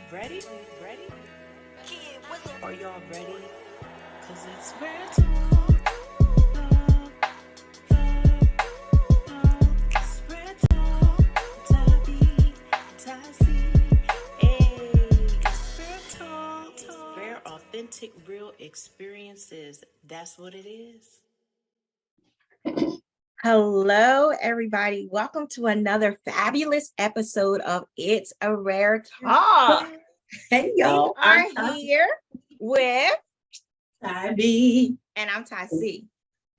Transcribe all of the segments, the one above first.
Ready? Ready? Are y'all ready? Cause it's rare talk. It's rare talk. Tabby, Tassie. Hey, it's rare talk. Rare, authentic, real experiences. That's what it is. Hello, everybody. Welcome to another fabulous episode of It's a Rare Talk. Hey We y'all, are here with, Tabby. and I'm Tassie.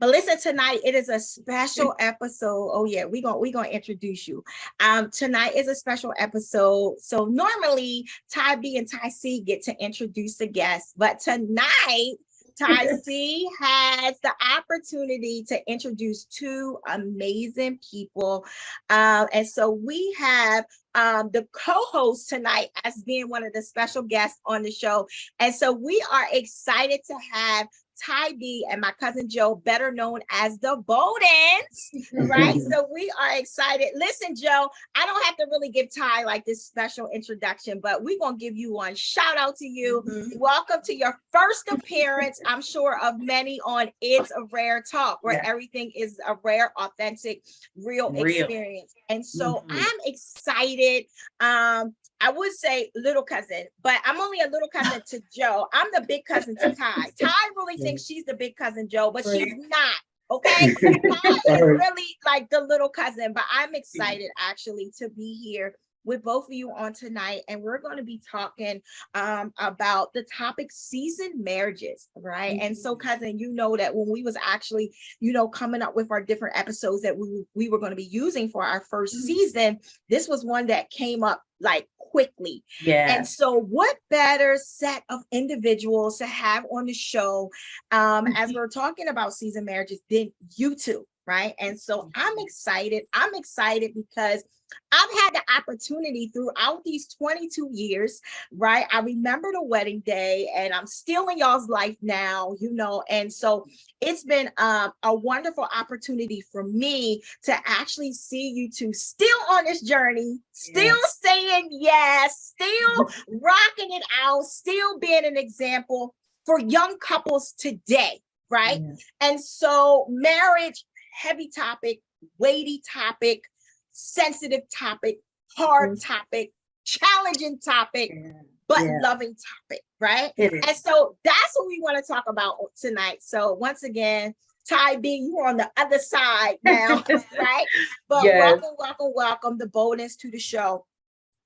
But listen, tonight it is a special episode. Oh yeah, we gonna introduce you. Tonight is a special episode. So normally Ty B and Ty C get to introduce the guests, but tonight Ty C has the opportunity to introduce two amazing people. And so we have the co-host tonight as being one of the special guests on the show. And so we are excited to have Ty B and my cousin Joe, better known as the Bowdens, right? So we are excited. Listen, Joe, I don't have to really give Ty like this special introduction, but we're going to give you one. Shout out to you. Welcome to your first appearance, I'm sure, of many on It's a Rare Talk, where everything is a rare, authentic, real experience. And so I'm excited. I would say little cousin, but I'm only a little cousin to Joe. I'm the big cousin to Ty. Ty really thinks she's the big cousin Joe, but she's not. Okay. Ty is really like the little cousin, but I'm excited actually to be here with both of you on tonight. And we're going to be talking about the topic seasoned marriages, right? And so cousin, you know that when we was actually, coming up with our different episodes that we were going to be using for our first season, this was one that came up like quickly. And so what better set of individuals to have on the show as we're talking about seasoned marriages than you two, right? And so I'm excited because I've had the opportunity throughout these 22 years, right? I remember the wedding day and I'm still in y'all's life now, and so it's been a wonderful opportunity for me to actually see you two still on this journey, still saying yes, still rocking it out, still being an example for young couples today, right? And so marriage, heavy topic, weighty topic, sensitive topic, hard topic, challenging topic, but loving topic, right? And so that's what we want to talk about tonight. So once again, Ty B, you're on the other side now, right? But welcome the Bowdens to the show.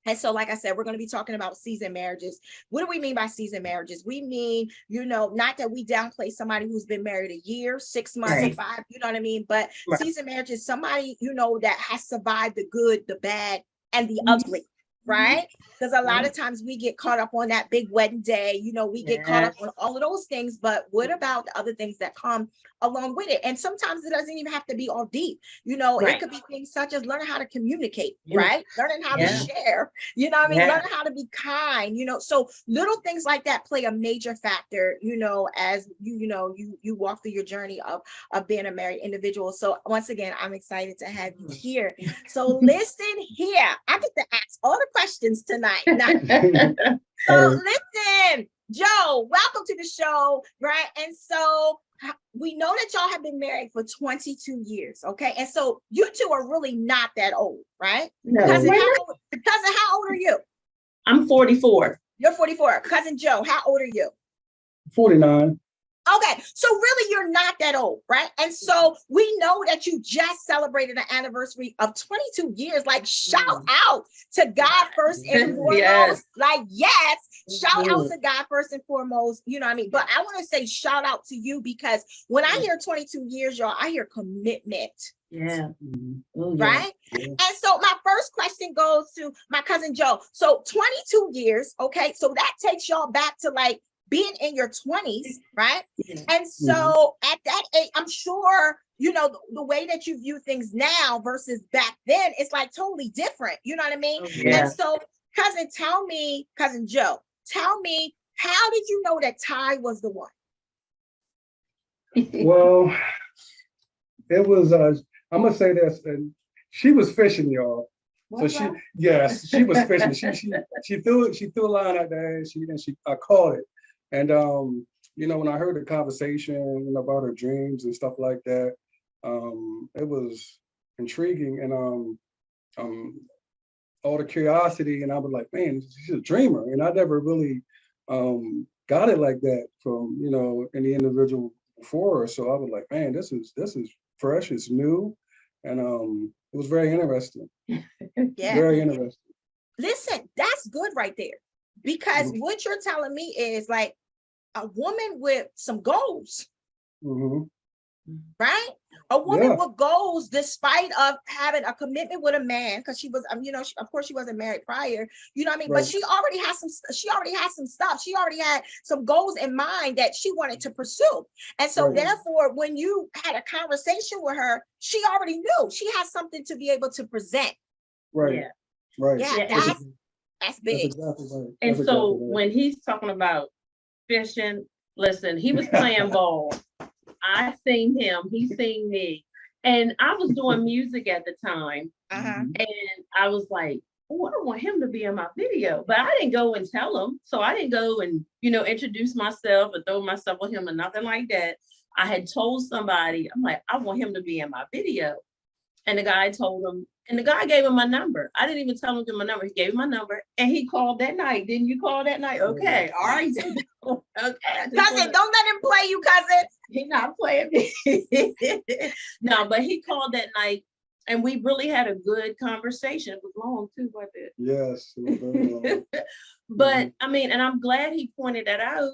And so, like I said, we're going to be talking about seasoned marriages. What do we mean by seasoned marriages? We mean, not that we downplay somebody who's been married a year, 6 months, 5, you know what I mean? But seasoned marriage is somebody, that has survived the good, the bad, and the ugly, right? Because a lot of times we get caught up on that big wedding day, we get caught up on all of those things. But what about the other things that come along with it? And sometimes it doesn't even have to be all deep. It could be things such as learning how to communicate, right? Learning how to share, learning how to be kind, so little things like that play a major factor, as you walk through your journey of being a married individual. So once again, I'm excited to have you here. So listen here, I get to ask all the questions tonight. So listen, Joe, welcome to the show, right? And so we know that y'all have been married for 22 years, okay? And so you two are really not that old, right? No. Cousin, how old are you? I'm 44. You're 44. Cousin Joe, how old are you? 49. Okay, so really you're not that old, right? And so we know that you just celebrated an anniversary of 22 years. Like, shout out to God first and foremost. Shout out to God first and foremost, you know what I mean? But I want to say shout out to you because when I hear 22 years, y'all, I hear commitment. Right? And so my first question goes to my cousin Joe. So 22 years, okay? So that takes y'all back to like being in your 20s, right? And so at that age, I'm sure, the way that you view things now versus back then, it's like totally different. You know what I mean? And so cousin Joe, tell me, how did you know that Ty was the one? Well, it was, I'm going to say this, and she was fishing, y'all. So she was fishing. She threw a line out there, and I caught it. And when I heard the conversation about her dreams and stuff like that, it was intriguing, and all the curiosity, and I was like, man, she's a dreamer, and I never really got it like that from any individual before her. So I was like, man, this is fresh, it's new, and it was very interesting. Yeah. Very interesting. Listen, that's good right there, because what you're telling me is like a woman with some goals, right? A woman with goals, despite of having a commitment with a man, because she was, of course she wasn't married prior, you know what I mean? Right. But she already has some stuff. She already had some goals in mind that she wanted to pursue. And so therefore, when you had a conversation with her, she already knew she has something to be able to present. Right. Yeah. Right. Yeah, that's big. That's exactly right. And so when he's talking about fishing, listen, he was playing ball. I seen him, he seen me. And I was doing music at the time. And I was like, oh, I don't want him to be in my video. But I didn't go and tell him. So I didn't go and, introduce myself and throw myself on him or nothing like that. I had told somebody, I'm like, I want him to be in my video. And the guy told him, and the guy gave him my number. I didn't even tell him to give my number. He gave him my number, and he called that night. Didn't you call that night? Okay, all right. Okay. Cousin, don't let him play you, cousin. He's not playing me. No, but he called that night, and we really had a good conversation. It was long too, wasn't it? Yes, it was very long. But I mean, and I'm glad he pointed that out.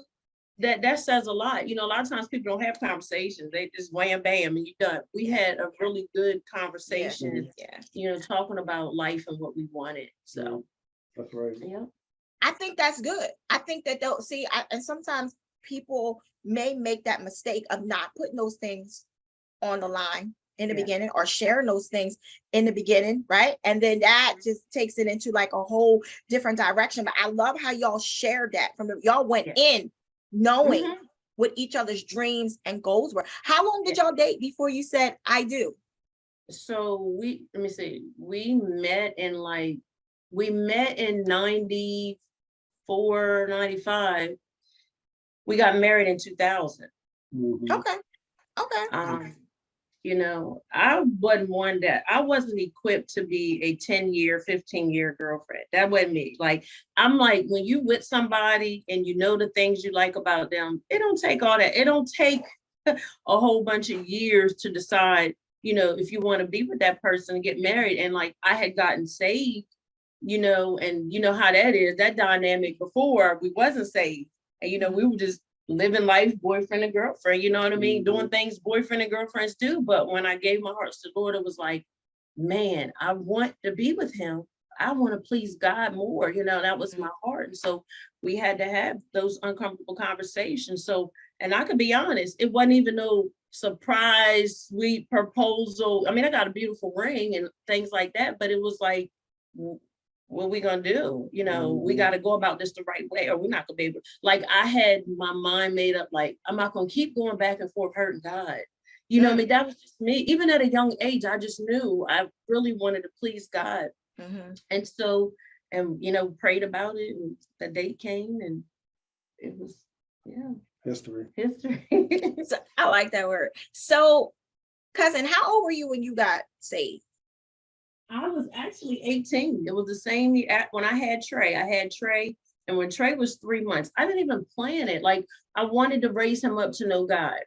That says a lot. A lot of times people don't have conversations. They just wham bam and you're done. We had a really good conversation, talking about life and what we wanted. So that's right. Yeah. I think that's good. I think that they'll see, and sometimes people may make that mistake of not putting those things on the line in the beginning, or sharing those things in the beginning, right? And then that just takes it into like a whole different direction. But I love how y'all shared that y'all went in knowing what each other's dreams and goals were. How long did y'all date before you said I do? So let me see, we met in 94, 95. We got married in 2000. Okay. I wasn't one that I wasn't equipped to be a 10-year, 15-year girlfriend. That wasn't me. Like, I'm like, when you with somebody and the things you like about them, it don't take all that. It don't take a whole bunch of years to decide, if you want to be with that person and get married. And like, I had gotten saved, and you know how that is, that dynamic before we wasn't saved. And, we were just living life, boyfriend and girlfriend, you know what I mean? Doing things boyfriend and girlfriends do. But when I gave my heart to the Lord, it was like, man, I want to be with him. I want to please God more. That was my heart. And so we had to have those uncomfortable conversations. So, and I could be honest, it wasn't even no surprise, sweet proposal. I mean, I got a beautiful ring and things like that, but it was like, what we gonna do? We got to go about this the right way, or we're not gonna be able. Like, I had my mind made up. Like, I'm not gonna keep going back and forth hurting God. I mean, that was just me. Even at a young age, I just knew I really wanted to please God, and so, prayed about it. And the date came, and it was history. So, I like that word. So, cousin, how old were you when you got saved? I was actually 18. It was the same year when I had Trey. And when Trey was 3 months, I didn't even plan it. Like, I wanted to raise him up to know God.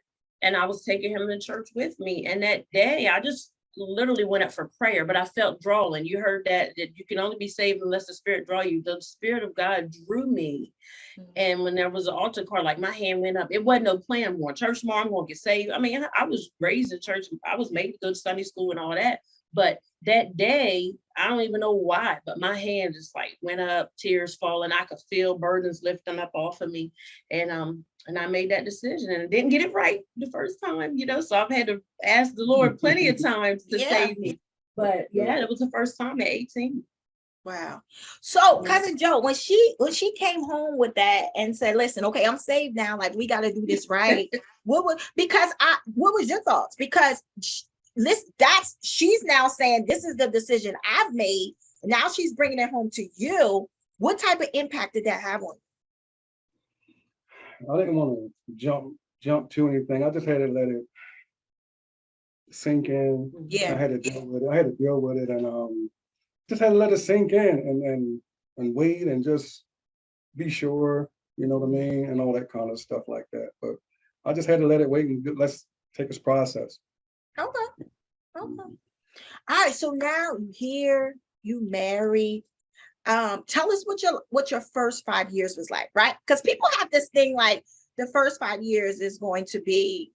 And I was taking him to church with me. And that day, I just literally went up for prayer, but I felt drawing. You heard that you can only be saved unless the Spirit draw you. The Spirit of God drew me. And when there was an altar call, like, my hand went up. It wasn't no plan more. Church tomorrow, I'm going to get saved. I mean, I was raised in church. I was made to go to Sunday school and all that. But that day, I don't even know why, but my hand just like went up, tears falling. I could feel burdens lifting up off of me. And I made that decision, and I didn't get it right the first time, so I've had to ask the Lord plenty of times to save me. But it was the first time at 18. Wow. So Cousin Joe, when she came home with that and said, listen, okay, I'm saved now, like, we got to do this right. what was your thoughts? Because she's now saying, this is the decision I've made, Now she's bringing it home to you. What type of impact did that have on I didn't want to jump to anything. I just had to let it sink in. you? I Yeah. had to deal with it. I had to deal with it, and just had to let it sink in, and wait, and just be sure, you know what I mean, and all that kind of stuff like that. But I just had to let it wait and let's take this process. Okay. Okay. All right. So now you here, you married. Tell us what your first 5 years was like, right? Because people have this thing like the first 5 years is going to be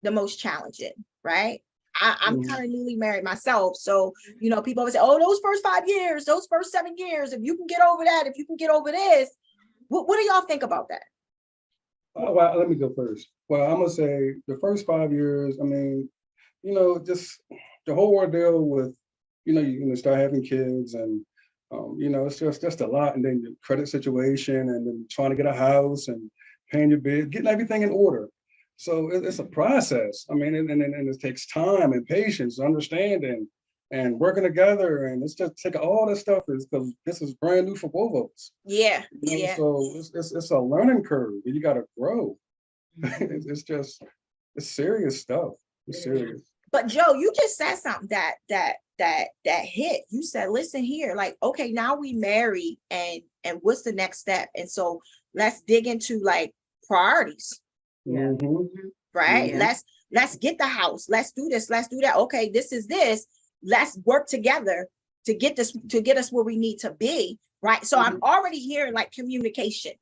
the most challenging, right? I'm Mhm. kind of newly married myself. So, you know, people always say, oh, those first 5 years, those first 7 years, if you can get over that, if you can get over this, what do y'all think about that? Well, let me go first. Well, I'm gonna say the first 5 years. I mean, you know, just the whole ordeal with, you start having kids, and it's just a lot, and then the credit situation, and then trying to get a house and paying your bill, getting everything in order. So it's a process. I mean, and it takes time and patience, understanding, and working together, and it's just take all this stuff is because this is brand new for both of us. Yeah. You know, Yeah. so it's a learning curve. You got to grow. It's serious stuff. It's serious. But Joe, you just said something that hit. You said, listen here, like, okay, now we married, and what's the next step? And so let's dig into like priorities, Yeah. Mhm. right? Mhm. Let's get the house. Let's do this. Let's do that. Okay, this is this. Let's work together to get us where we need to be, right? So I'm already hearing like communication,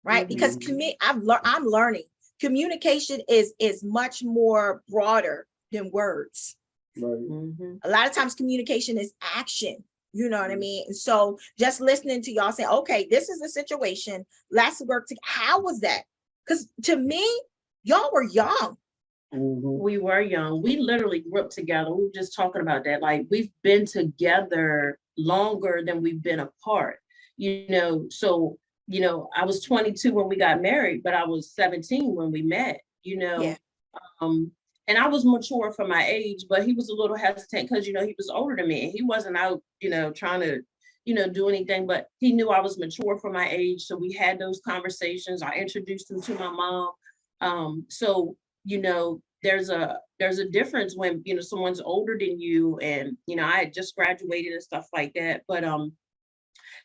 right? Because I'm learning communication is much more broader than words. Right. A lot of times communication is action. You know what I mean? And so just listening to y'all say, okay, this is the situation. Let's work together. How was that? Because to me, y'all were young. Mhm. We were young. We literally grew up together. We were just talking about that. Like we've been together longer than we've been apart. So I was 22 when we got married, but I was 17 when we met. Yeah. And I was mature for my age, but he was a little hesitant because he was older than me, and he wasn't out, trying to, do anything. But he knew I was mature for my age, so we had those conversations. I introduced him to my mom. So there's a difference when someone's older than you, and I had just graduated and stuff like that. But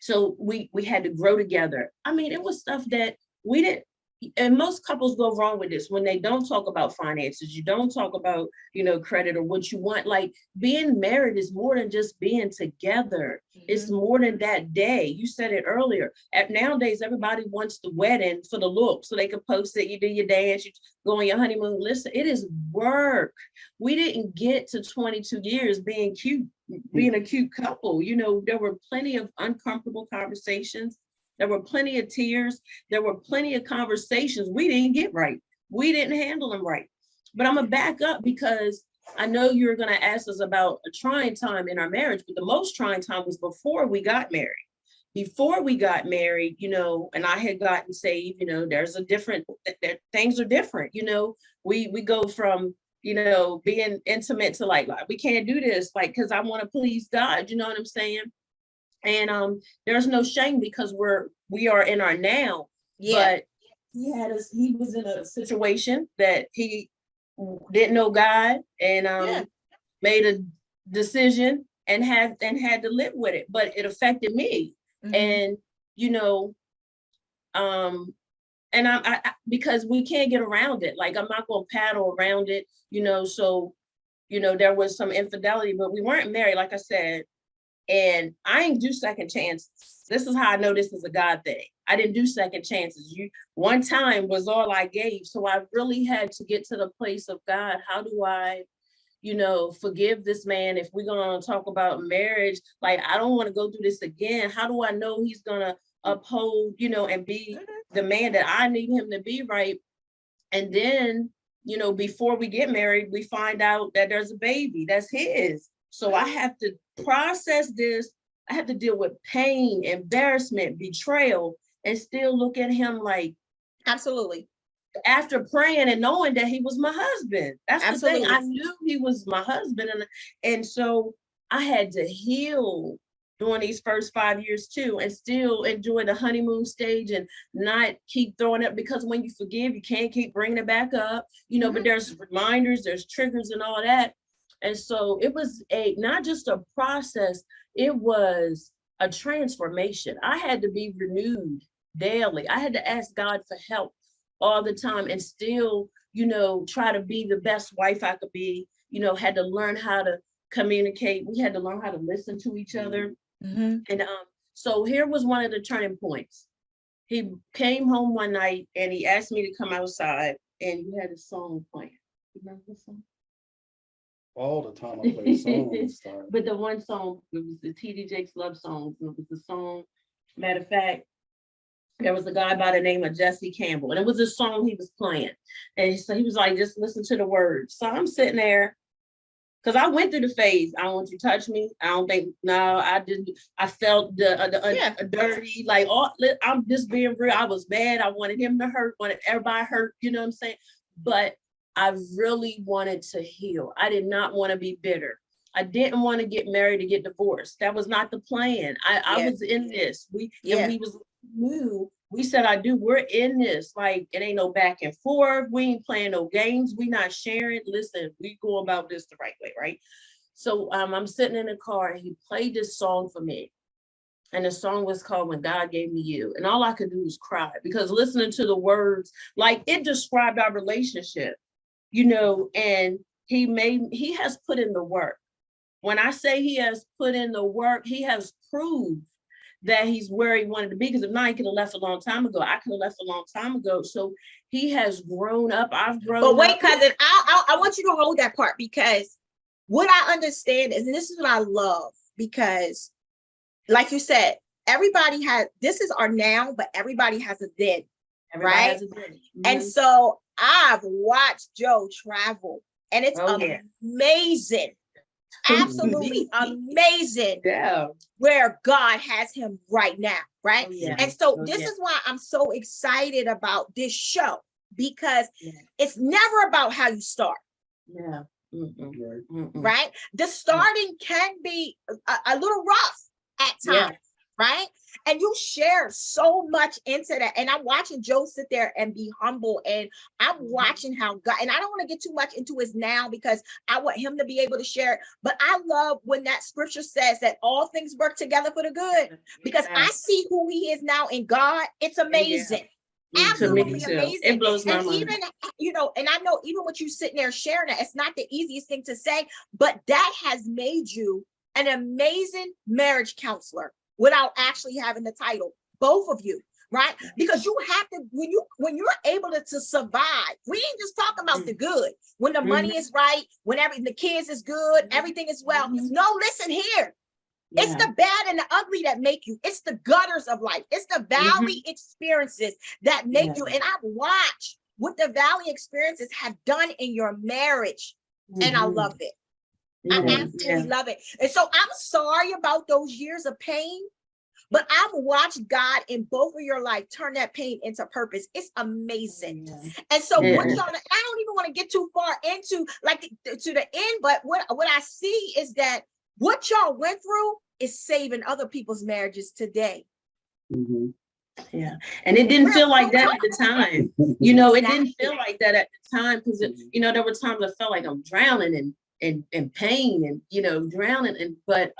so we had to grow together. I mean, it was stuff that we didn't. And most couples go wrong with this when they don't talk about finances. You don't talk about, credit or what you want. Like being married is more than just being together. It's more than that day. You said it earlier. Nowadays, everybody wants the wedding for the look so they can post it. You do your dance, you go on your honeymoon. Listen, it is work. We didn't get to 22 years being cute, being a cute couple. There were plenty of uncomfortable conversations. There were plenty of tears. There were plenty of conversations we didn't get right. We didn't handle them right. But I'm going to back up because I know you're going to ask us about a trying time in our marriage, but the most trying time was before we got married. Before we got married, and I had gotten saved, there's a different, things are different. We go from, being intimate to like, we can't do this, like, because I want to please God, you know what I'm saying? And there's no shame because we are in our now. Yeah. But he was in a situation that he didn't know God, and made a decision and had to live with it. But it affected me. And and I because we can't get around it. Like I'm not gonna paddle around it, so there was some infidelity, but we weren't married, like I said. And I ain't do second chances. This is how I know this is a God thing. I didn't do second chances. One time was all I gave. So I really had to get to the place of God. How do I, forgive this man? If we're going to talk about marriage, like, I don't want to go through this again. How do I know he's going to uphold, and be the man that I need him to be, right? And then, before we get married, we find out that there's a baby that's his. So I have to process this. I have to deal with pain, embarrassment, betrayal, and still look at him like, Absolutely. after praying and knowing that he was my husband. That's Absolutely. the thing. I knew he was my husband. And so I had to heal during these first 5 years too, and still enjoy the honeymoon stage and not keep throwing it, because when you forgive, you can't keep bringing it back up, you know, but there's reminders, there's triggers and all that. And so it was not just a process, it was a transformation. I had to be renewed daily. I had to ask God for help all the time and still, you know, try to be the best wife I could be, you know, had to learn how to communicate. We had to learn how to listen to each other. Mm-hmm. And so here was one of the turning points. He came home one night and he asked me to come outside, and you had a song playing. You remember the song? All the time I play songs. But the one song, it was the TD Jakes love songs. And it was the song, matter of fact, there was a guy by the name of Jesse Campbell, and it was a song he was playing. And so he was like, just listen to the words. So I'm sitting there, because I went through the phase. I don't want you to touch me. I don't think, no, I didn't. I felt the dirty, like, I'm just being real. I was mad. I wanted him to hurt, wanted everybody hurt, you know what I'm saying? But I really wanted to heal. I did not want to be bitter. I didn't want to get married to get divorced. That was not the plan. I was in this. We was new. We said, I do. We're in this. Like, it ain't no back and forth. We ain't playing no games. We not sharing. Listen, we go about this the right way, right? So I'm sitting in the car and he played this song for me. And the song was called When God Gave Me You. And all I could do was cry, because listening to the words, like, it described our relationship, you know, and he has put in the work. When I say he has put in the work, he has proved that he's where he wanted to be. Because if not, he could have left a long time ago. I could have left a long time ago. So he has grown up. I've grown up. But wait, cousin, I want you to hold that part, because what I understand is, and this is what I love, because like you said, everybody has, this is our now, but everybody has a then, Everybody right? has a then. And so I've watched Joe travel, and it's amazing. Absolutely amazing. Yeah. Where God has him right now, right? Oh, yeah. And so this is why I'm so excited about this show, because it's never about how you start. Yeah. Right? The starting can be a little rough at times, right? And you share so much into that. And I'm watching Joe sit there and be humble, and I'm watching how God, and I don't want to get too much into his now, because I want him to be able to share it. But I love when that scripture says that all things work together for the good, because I see who he is now in God. It's amazing. Absolutely amazing. It blows my mind. Even, you know, and I know even with you sitting there sharing that, it's not the easiest thing to say, but that has made you an amazing marriage counselor without actually having the title, both of you, right? Because you have to, when you're able to survive, we ain't just talking about the good, when the money is right, when the kids is good, everything is well. No, listen here. It's the bad and the ugly that make you. It's the gutters of life. It's the valley experiences that make you. And I've watched what the valley experiences have done in your marriage, and I love it. I absolutely love it. And so I'm sorry about those years of pain, but I've watched God in both of your life turn that pain into purpose. It's amazing. And so what y'all, I don't even want to get too far into like to the end, but what I see is that what y'all went through is saving other people's marriages today. Yeah. And it didn't feel like that at the time. You know, it didn't feel like that at the time, because, you know, there were times I felt like I'm drowning in pain and, you know, drowning. But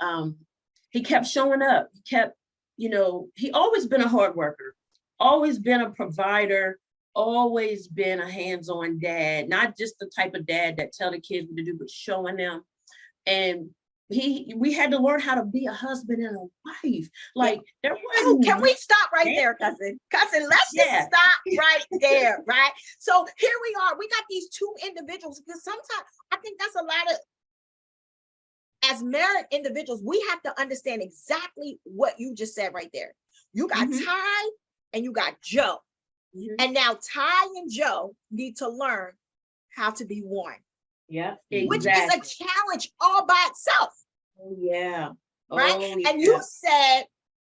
he kept showing up. He kept, you know, he always been a hard worker, always been a provider, always been a hands-on dad, not just the type of dad that tell the kids what to do, but showing them. And we had to learn how to be a husband and a wife. Like there was. Can we stop right there, cousin? Cousin, let's just stop right there, right? So here we are. We got these two individuals, because sometimes I think that's a lot of, as married individuals, we have to understand exactly what you just said right there. You got Ty and you got Joe. And now Ty and Joe need to learn how to be one. Yeah, exactly. Which is a challenge all by itself. Right? And you said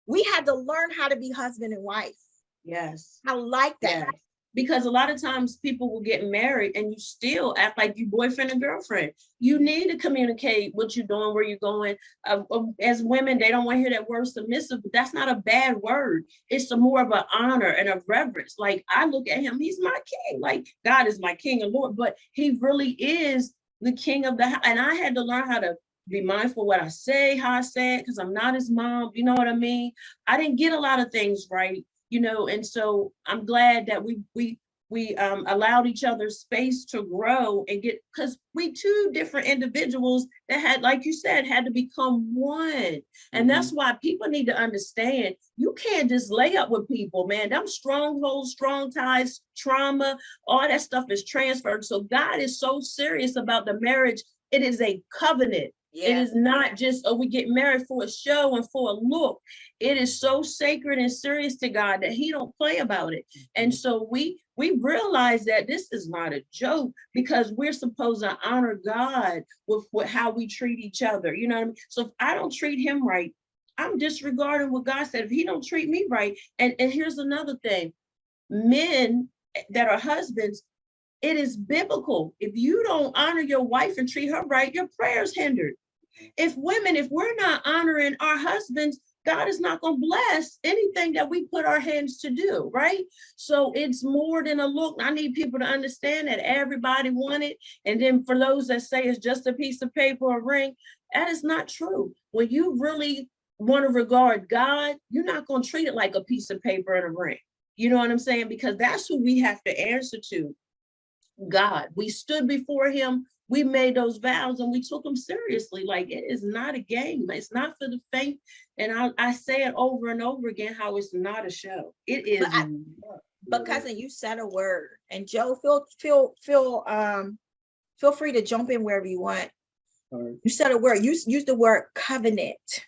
we had to learn how to be husband and wife. Yes. I like that. because a lot of times people will get married and you still act like you boyfriend and girlfriend. You need to communicate what you're doing, where you're going. As women, they don't want to hear that word submissive, but that's not a bad word. It's a more of an honor and a reverence. Like, I look at him, he's my king. Like, God is my king and Lord, but he really is the king of the house. And I had to learn how to be mindful what I say, how I say it, because I'm not his mom. You know what I mean? I didn't get a lot of things right, and so I'm glad that we allowed each other space to grow and get, because we two different individuals that had, like you said, had to become one. And that's why people need to understand, you can't just lay up with people, man. Them strongholds, strong ties, trauma, all that stuff is transferred. So God is so serious about the marriage. It is a covenant. It is not just, we get married for a show and for a look. It is so sacred and serious to God that he don't play about it. And so we realize that this is not a joke, because we're supposed to honor God with how we treat each other. You know what I mean? So if I don't treat him right, I'm disregarding what God said. If he don't treat me right, and here's another thing, men that are husbands, it is biblical. If you don't honor your wife and treat her right, your prayer's hindered. If we're not honoring our husbands, God is not going to bless anything that we put our hands to do, right? So it's more than a look. I need people to understand that everybody want it. And then for those that say it's just a piece of paper or a ring, that is not true. When you really want to regard God, you're not going to treat it like a piece of paper and a ring. You know what I'm saying? Because that's who we have to answer to. God. We stood before him, we made those vows, and we took them seriously. Like, it is not a game. It's not for the faint. And I say it over and over again, how it's not a show. It is. But cousin, you said a word, and Joe, feel free to jump in wherever you want. Right. You said a word. You used the word covenant,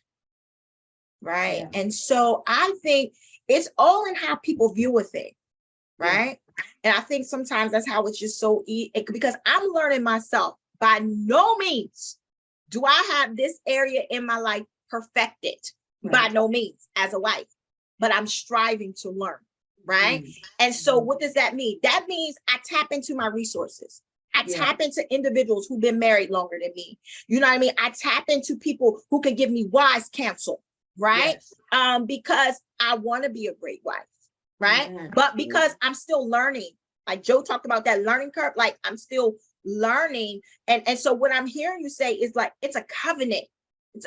right? Yeah. And so I think it's all in how people view a thing, right? And I think sometimes that's how it's just so because I'm learning myself. By no means do I have this area in my life perfected. Right. By no means as a wife, but I'm striving to learn, right? And so what does that mean? That means I tap into my resources. I tap into individuals who've been married longer than me. You know what I mean? I tap into people who can give me wise counsel, right? Yes. Because I want to be a great wife. Right. But because I'm still learning, like Joe talked about that learning curve, like I'm still learning. And so what I'm hearing you say is like, it's a covenant.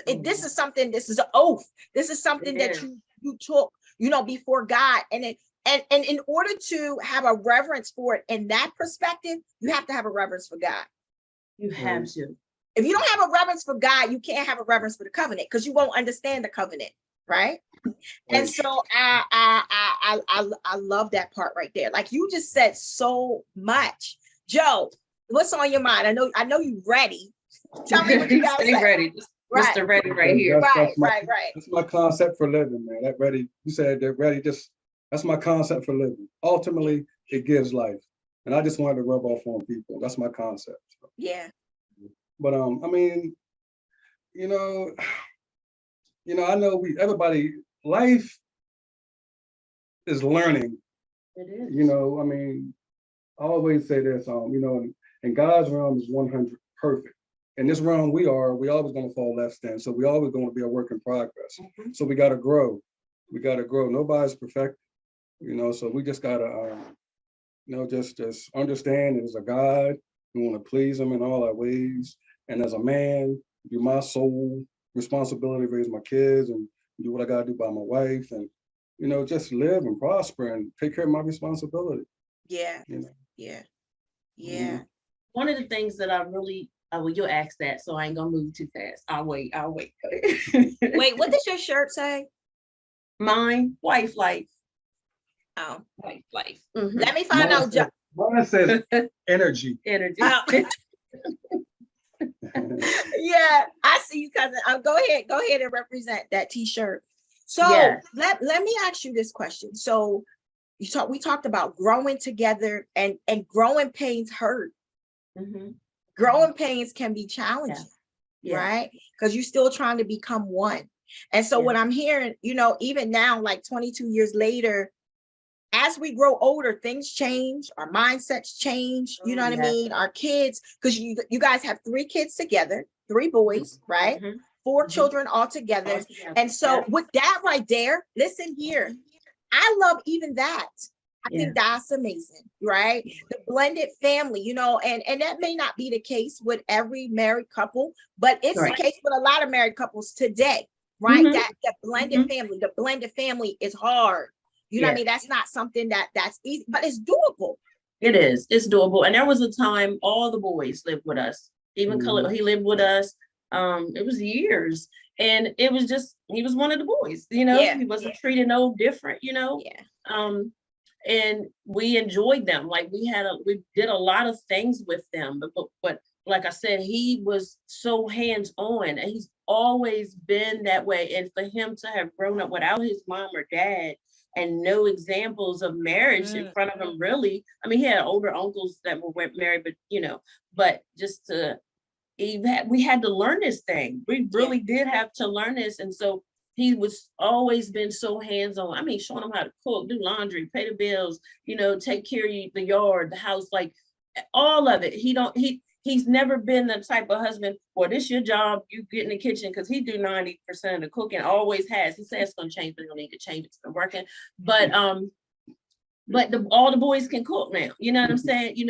This is something, this is an oath. This is something that you took, before God. And in order to have a reverence for it in that perspective, you have to have a reverence for God. You have to. If you don't have a reverence for God, you can't have a reverence for the covenant, because you won't understand the covenant. Right. And so I love that part right there. Like, you just said so much. Joe, what's on your mind? I know you're ready. Tell me what you got to say. Ready. Right. Mr. Ready right here. Right. That's my concept for living, man. That ready, you said that ready, that's my concept for living. Ultimately, it gives life. And I just wanted to rub off on people. That's my concept. Yeah. But I mean, I know everybody, life is learning. It is. I mean, I always say this, in God's realm is 100 perfect. In this realm we always going to fall less than. So we always going to be a work in progress. So we got to grow. Nobody's perfect, so we just got to, just understand there's a God. We want to please him in all our ways. And as a man, do my sole responsibility, raise my kids and do what I got to do by my wife, and just live and prosper and take care of my responsibility. Yeah. One of the things that I really, well, you'll ask that, so I ain't gonna move too fast. I'll wait. Wait, what does your shirt say? Mine, wife life. Oh, wife life. Let me find out. Mine says energy. Energy. Yeah, I see you, cousin. Go ahead and represent that t-shirt. So let me ask you this question. So we talked about growing together, and growing pains hurt. Growing pains can be challenging, right? Because you're still trying to become one. And so what I'm hearing, even now, like 22 years later, as we grow older, things change, our mindsets change, you know what I Yes. mean? Our kids, because you guys have 3 kids together, 3 boys, right? Mhm. 4 Mhm. children all together. And so Yeah. with that right there, listen here, I love even that. I Yeah. think that's amazing, right? The blended family, you know, and that may not be the case with every married couple, but it's the Right. case with a lot of married couples today, right? Mhm. That blended Mhm. family, the blended family is hard. You know what I Yeah. mean? That's not something that's easy, but it's doable. It is. It's doable. And there was a time all the boys lived with us. Even Khalil, he lived with us. It was years. And it was just, he was one of the boys, you know, Yeah. he wasn't treated no different, you know. Yeah. And we enjoyed them. Like we did a lot of things with them. But like I said, he was so hands-on and he's always been that way. And for him to have grown up without his mom or dad and no examples of marriage in front of him, really. I mean, he had older uncles that were married, but you know, but just to we had to learn this thing. We really did have to learn this. And so he was always been so hands-on. I mean, showing him how to cook, do laundry, pay the bills, you know, take care of the yard, the house, like all of it. He's never been the type of husband, well, this your job, you get in the kitchen, because he do 90% of the cooking, always has. He says it's gonna change, but he don't need to change, it's been working. But all the boys can cook now. You know what I'm saying? You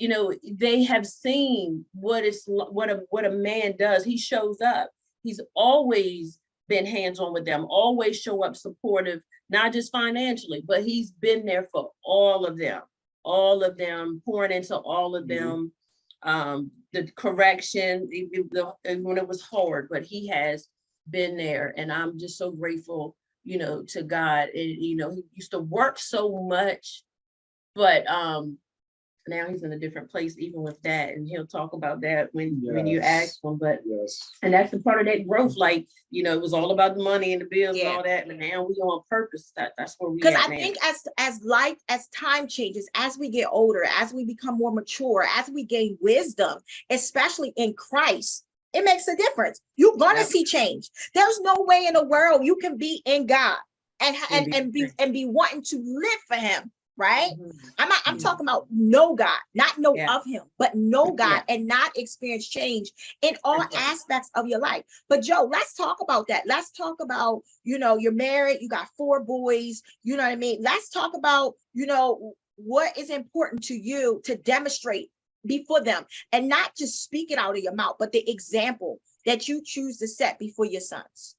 know, they have seen what a man does. He shows up. He's always been hands-on with them, always show up supportive, not just financially, but he's been there for all of them, pouring into all of them. The correction, when it was hard, but he has been there. And I'm just so grateful, you know, to God. And, you know, he used to work so much, but now he's in a different place, even with that. And he'll talk about that when you ask him. But and that's the part of that growth. Like, you know, it was all about the money and the bills and all that. But now we on purpose. That's where we because at I now. think as time changes, as we get older, as we become more mature, as we gain wisdom, especially in Christ, it makes a difference. You're gonna see change. There's no way in the world you can be in God and be wanting to live for him, right? I'm talking about know God, not know of him, but know God and not experience change in all aspects of your life. But Joe, let's talk about that. Let's talk about, you know, you're married, you got 4 boys, you know what I mean? Let's talk about, you know, what is important to you to demonstrate before them, and not just speak it out of your mouth, but the example that you choose to set before your sons.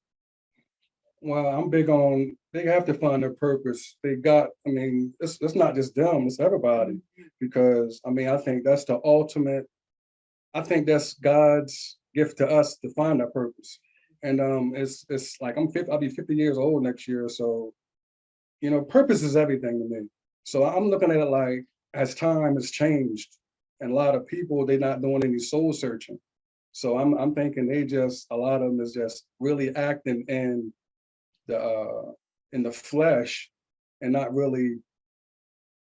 Well, I'm big on, they have to find their purpose. I mean, it's not just them, it's everybody. Because I mean, I think that's the ultimate, I think that's God's gift to us to find our purpose. And it's like I'll be 50 years old next year. So, you know, purpose is everything to me. So I'm looking at it like, as time has changed, and a lot of people, they're not doing any soul searching. So I'm thinking a lot of them is just really acting in the flesh and not really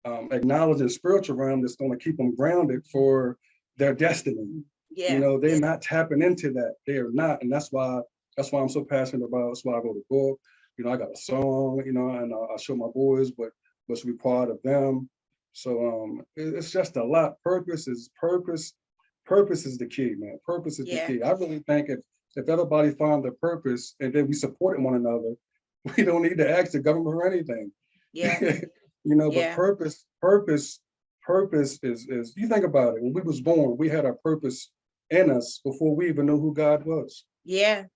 acknowledging spiritual realm that's going to keep them grounded for their destiny. You know, they're not tapping into that. They are not, and that's why I'm so passionate about. That's why I wrote a book. You know, I got a song. You know, and I show my boys what's required of them. So it's just a lot. Purpose is the key, man. Purpose is the key. I really think if everybody found their purpose and then we supported one another, we don't need to ask the government for anything. You know, but purpose is, you think about it, when we was born, we had our purpose in us before we even knew who God was. We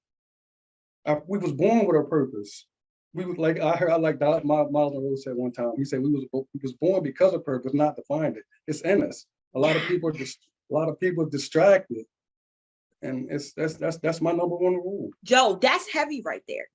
was born with our purpose. We was like, I like Miles Monroe said one time, he said we was born because of purpose, not to find it. It's in us. A lot of people distracted. And that's my number one rule. Joe, that's heavy right there.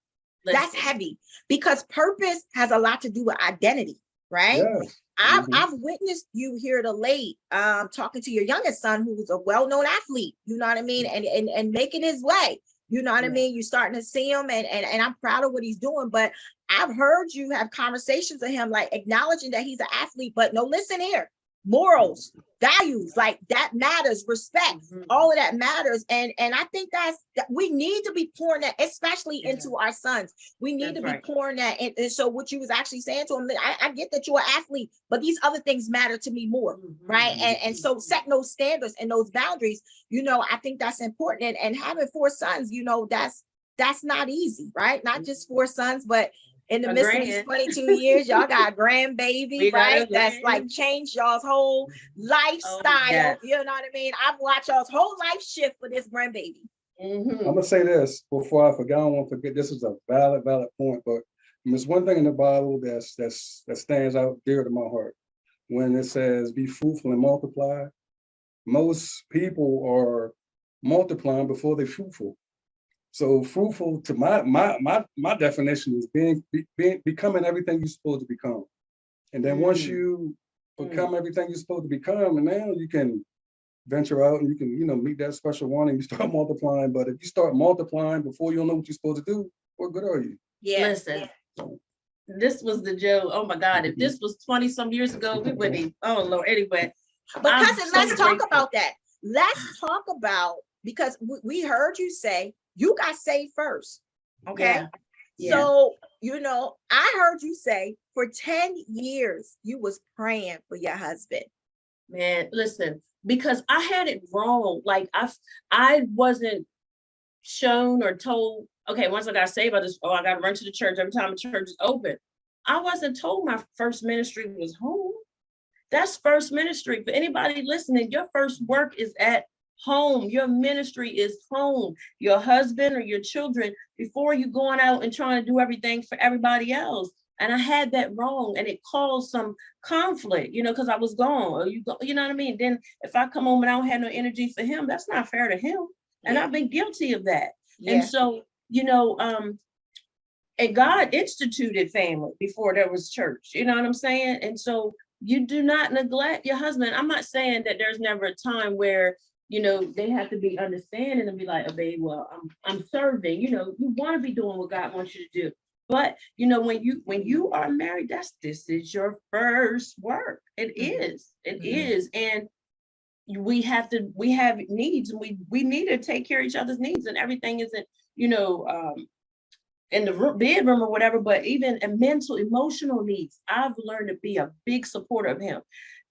That's heavy, because purpose has a lot to do with identity, right? Yes. I've witnessed you here to late talking to your youngest son, who's a well-known athlete, you know what I mean, and making his way, you know what I mean. You're starting to see him, and I'm proud of what he's doing. But I've heard you have conversations with him, like acknowledging that he's an athlete, but no, listen here, morals, values, like that matters, respect, Mhm. all of that matters. And I think that we need to be pouring that, especially Yeah. into our sons. We need That's to be right. pouring that. And so what you was actually saying to him, I get that you're an athlete, but these other things matter to me more. Mhm. Right. And so setting those standards and those boundaries, I think that's important. And having 4 sons, that's not easy, right? Not just 4 sons, but in the A midst of these grand. 22 years, y'all got a grandbaby, We got a right? That's like grand. changed y'all's whole lifestyle. yes. You know what I mean? I've watched y'all's whole life shift for this grandbaby. I'm Mhm. gonna say this before I forget. I don't want to forget. This is a valid point, but there's one thing in the Bible that stands out dear to my heart. When it says, "Be fruitful and multiply," most people are multiplying before they're fruitful. So fruitful, to my definition, is becoming everything you're supposed to become. And then once Mm. you become everything you're supposed to become, and now you can venture out and you can, meet that special one and you start multiplying. But if you start multiplying before you know what you're supposed to do, what good are you? Yeah. Listen, this was the joke. Oh my God, if this was 20 some years ago, we wouldn't even, oh Lord, anyway. But I'm cousin, so let's talk grateful. about that. Let's talk about, because we heard you say you got saved first. Okay. Yeah. Yeah. So, I heard you say for 10 years you was praying for your husband. Man, listen, because I had it wrong. Like I wasn't shown or told, okay, once I got saved, I got to run to the church every time the church is open. I wasn't told my first ministry was home. That's first ministry. For anybody listening, your first work is at home. Your ministry is home. Your husband or your children, before you going out and trying to do everything for everybody else. And I had that wrong, and it caused some conflict, because I was gone. Or you know what I mean? Then if I come home and I don't have no energy for him, that's not fair to him. And I've been guilty of that. Yeah. And so, and God instituted family before there was church. You know what I'm saying? And so you do not neglect your husband. I'm not saying that there's never a time where, they have to be understanding and be like, oh, babe, well, I'm serving. You want to be doing what God wants you to do. But when you are married, this is your first work. It is. It is. And we have needs, and we need to take care of each other's needs, and everything isn't, in the bedroom or whatever, but even a mental, emotional needs. I've learned to be a big supporter of him.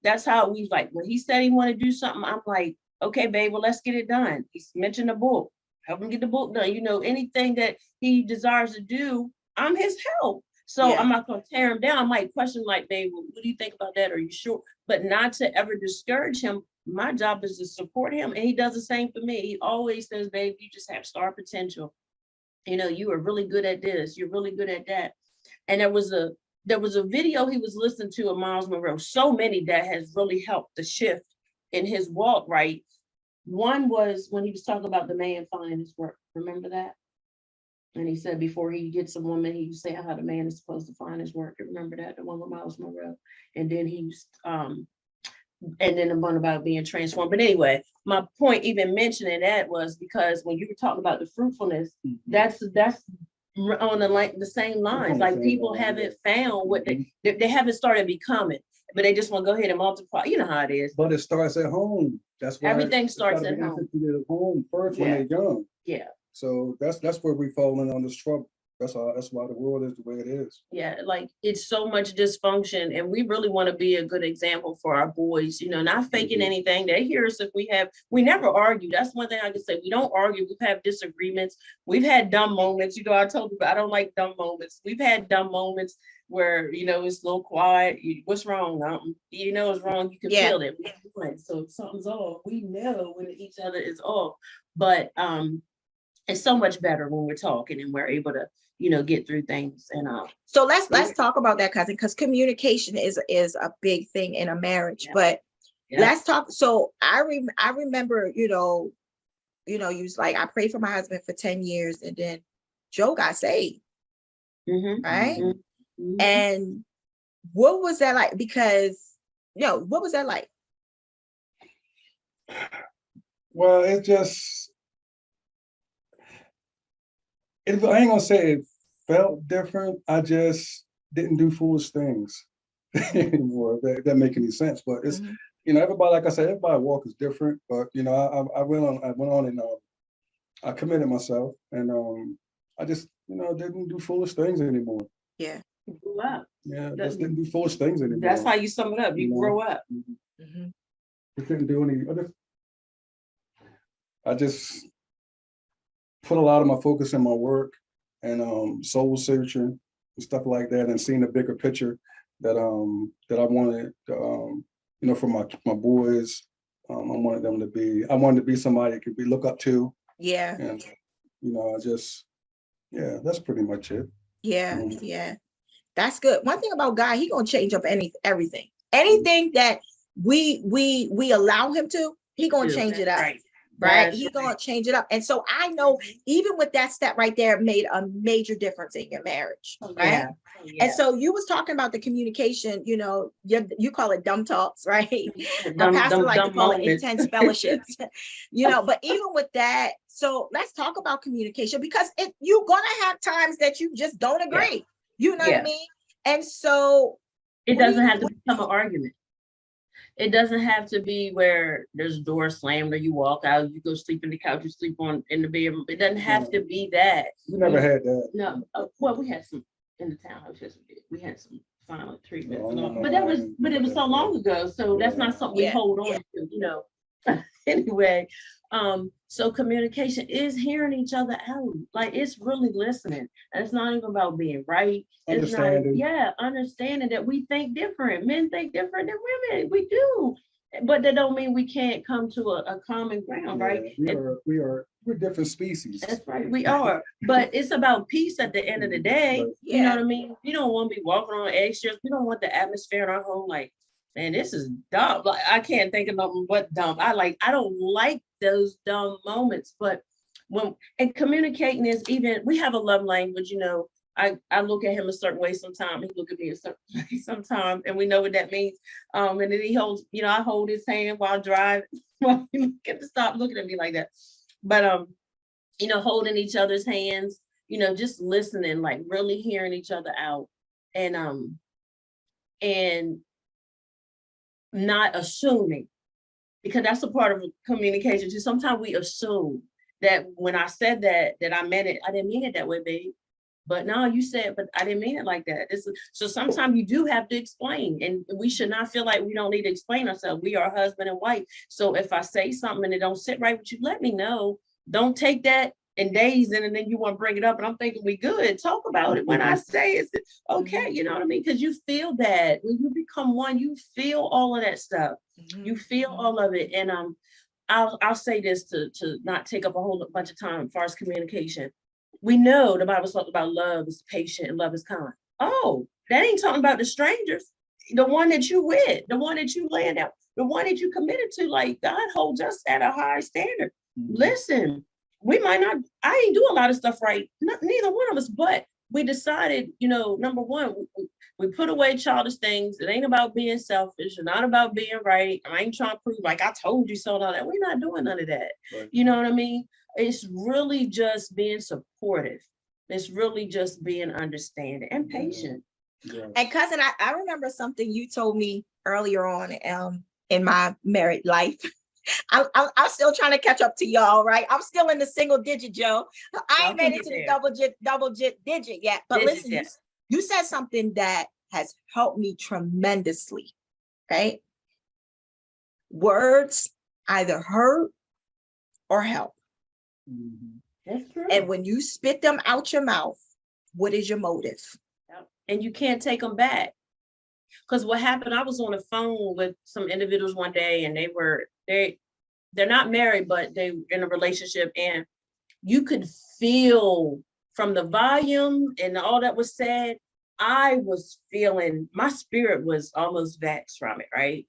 That's how we like, when he said he wanted to do something, I'm like, okay, babe, well, let's get it done. He's mentioned a book, help him get the book done. Anything that he desires to do, I'm his help. So Yeah. I'm not going to tear him down. I might question like, babe, well, what do you think about that? Are you sure? But not to ever discourage him. My job is to support him. And he does the same for me. He always says, babe, you just have star potential. You are really good at this. You're really good at that. And there was a video he was listening to of Miles Monroe. So many that has really helped the shift in his walk, right? One was when he was talking about the man finding his work. Remember that? And he said before he gets a woman, he was saying how the man is supposed to find his work. You remember that? The one with Miles Monroe. And then he was and then the one about being transformed. But anyway, my point even mentioning that was because when you were talking about the fruitfulness, that's on the same lines. Like people haven't found what they haven't started becoming, but they just want to go ahead and multiply. You know how it is. But it starts at home. That's why everything starts at home. At home first when they're young. Yeah. So that's where we fall in on this trouble. That's why the world is the way it is. Yeah, like it's so much dysfunction, and we really want to be a good example for our boys, not faking anything. They hear us if we never argue. That's one thing I can say. We don't argue. We've had disagreements. We've had dumb moments. I told you, I don't like dumb moments. We've had dumb moments where, it's a little quiet. What's wrong? It's wrong. You can feel it. So if something's off, we know when each other is off. But it's so much better when we're talking and we're able to, get through things. And so let's talk about that, cousin, because communication is a big thing in a marriage. But let's talk. So I remember, you was like, I prayed for my husband for 10 years, and then Joe got saved. Right? Mm-hmm. And what was that like? Because what was that like? Well, I ain't gonna say it felt different. I just didn't do foolish things. anymore. If that make any sense, but it's Mhm. everybody, like I said, everybody walk is different. But I went on and I committed myself, and I just didn't do foolish things anymore. Yeah. You grew up. Yeah, That- just didn't do foolish things anymore. That's how you sum it up. You You know? grow up. Mhm. Just didn't do any. I just put a lot of my focus in my work and soul searching and stuff like that, and seeing the bigger picture that I wanted for my boys. I wanted to be somebody that could be look up to, Yeah. and that's pretty much it. Yeah. Mhm. Yeah. That's good. One thing about God, he gonna change up everything. Anything that we allow him to, he gonna Dude, change it that's up. right. Right? That's He right. gonna change it up. And so I know even with that step right there made a major difference in your marriage. Oh, Right. yeah. Oh, yeah. And so you was talking about the communication, you call it dumb talks, right? My pastor like to call it intense fellowships, but even with that, so let's talk about communication, because you're gonna have times that you just don't agree. You know what I Yeah. mean? And so It doesn't have to become an argument. It doesn't have to be where there's a door slammed or you walk out, you go sleep in the couch, you sleep in the bedroom. It doesn't have to be that. We never had that. No, well, we had some in the townhouse. Yes, we did. We had some silent treatment, Oh, no, but it was so long ago. So that's not something we Yeah. hold on to, Anyway, so communication is hearing each other out. Like, it's really listening, and it's not even about being right. It's not, understanding that we think different. Men think different than women. We do, but that don't mean we can't come to a common ground, right? We're different species. That's right, we are. But it's about peace at the end of the day. Right. You know what I mean? We don't want to be walking on eggshells. We don't want the atmosphere in our home like, man, this is dumb. Like, I can't think of nothing but dumb. I don't like those dumb moments. But and communicating is even, we have a love language, I look at him a certain way sometimes, he look at me a certain way sometimes, and we know what that means. And then he holds, I hold his hand while driving. Well, he get to stop looking at me like that. But holding each other's hands, just listening, like really hearing each other out, and not assuming, because that's a part of communication too. Sometimes we assume that when I said that I meant it. I didn't mean it that way, babe. But no, you said, but I didn't mean it like that. So sometimes you do have to explain, and we should not feel like we don't need to explain ourselves. We are husband and wife. So if I say something and it don't sit right with you, let me know. Don't take that and days in, and then you want to bring it up, and I'm thinking we good. Talk about it when I say it's okay. You know what I mean? Because you feel that when you become one, you feel all of that stuff. You feel all of it. And I'll say this to not take up a whole bunch of time as far as communication. We know the Bible talks about love is patient and love is kind. Oh, that ain't talking about the strangers, the one that you with, the one that you laying out, the one that you committed to. Like, God holds us at a high standard. Listen, we might not, I ain't do a lot of stuff right, neither one of us, but we decided, number one, we put away childish things. It ain't about being selfish, and not about being right. I ain't trying to prove like I told you so and all that. We're not doing none of that. Right. You know what I mean? It's really just being supportive. It's really just being understanding and patient. Yeah. And cousin, I remember something you told me earlier on in my married life. I'm still trying to catch up to y'all, right? I'm still in the single digit, Joe. I ain't made it to the double digit yet. But listen, you said something that has helped me tremendously, right? Words either hurt or help. Mm-hmm. That's true. And when you spit them out your mouth, what is your motive? And you can't take them back. Because what happened, I was on the phone with some individuals one day, and they're not married, but they in a relationship, and you could feel from the volume and all that was said, I was feeling, my spirit was almost vexed from it, right?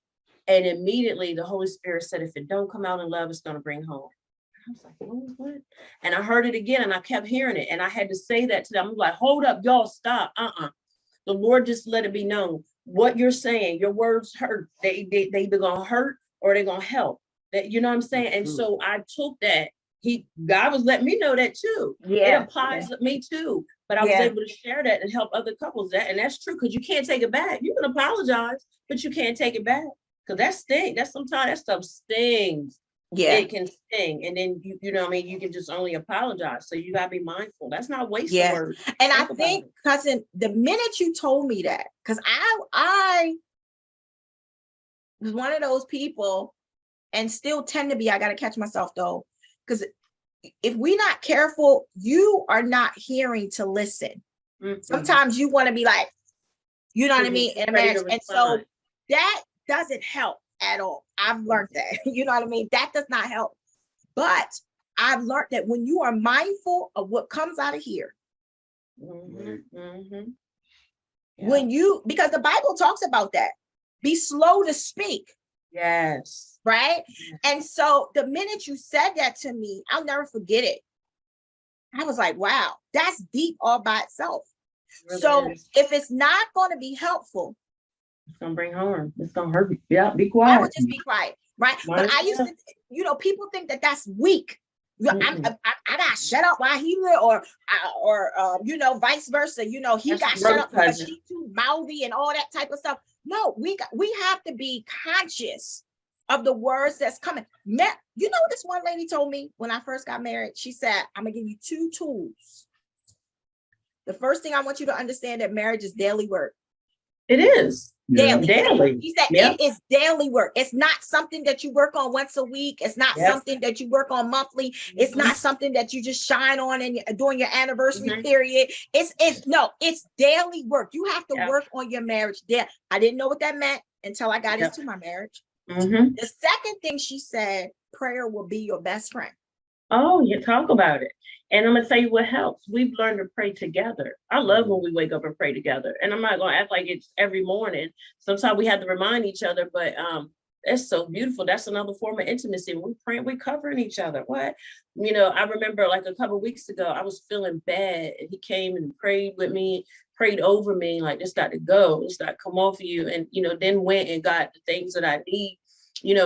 And immediately the Holy Spirit said, if it don't come out in love, it's going to bring home. I was like, what? And I heard it again, and I kept hearing it, and I had to say that to them. I'm like, hold up, y'all, stop. The Lord just let it be known. What you're saying, your words hurt. They either gonna hurt or they're gonna help. That, you know what I'm saying? And so I took that. God was letting me know that too. Yeah, it applies to me too. But I was Yeah. able to share that and help other couples. And that's true, because you can't take it back. You can apologize, but you can't take it back. Because that sting, that's sometimes that stuff stings. Yeah. It can sting. And then you know what I mean, you can just only apologize. So you gotta be mindful. That's not wasting Yes. words. And I Think about think, it. cousin, the minute you told me that, because I was one of those people, and still tend to be, I got to catch myself though, because if we're not careful, you are not hearing to listen. Mhm. Sometimes you want to be like, you know what I Mhm. mean, in a Ready to marriage. And so respond. that doesn't help at all. I've learned that. You know what I mean? That does not help. But I've learned that when you are mindful of what comes out of here, Mhm. Mhm. Yeah. when you, because the Bible talks about that, be slow to speak, Yes. right? And so the minute you said that to me, I'll never forget it. I was like, wow, that's deep all by itself. It really So is. if it's not going to be helpful, It's gonna bring harm. It's gonna hurt you. Yeah, be I quiet. would just be quiet, right? Might But as I used well. to, you know, people think that that's weak. You know, Mm-mm. I got shut up while he lived, or you know, vice versa. You know, he That's got shut growth, up because cousin. she too mouthy and all that type of stuff. No, we have to be conscious of the words that's coming. You know, this one lady told me when I first got married. She said, "I'm gonna give you 2 tools. The first thing I want you to understand that marriage is daily work. It is. Yeah. Daily. Daily. He said Yep. it is daily work. It's not something that you work on once a week. It's not Yep. something that you work on monthly. It's not something that you just shine on and during your anniversary Mhm. period. It's daily work. You have to Yep. work on your marriage there. I didn't know what that meant until I got Yep. into my marriage. Mhm. The second thing she said, prayer will be your best friend. Oh, you talk about it. And I'm gonna tell you what helps. We've learned to pray together. I love when we wake up and pray together. And I'm not gonna act like it's every morning. Sometimes we have to remind each other, but it's so beautiful. That's another form of intimacy. When we pray, we're covering each other. What? You know, I remember like a couple of weeks ago, I was feeling bad, and he came and prayed with me, prayed over me, like this got to go, this got to come off of you. And then went and got the things that I need.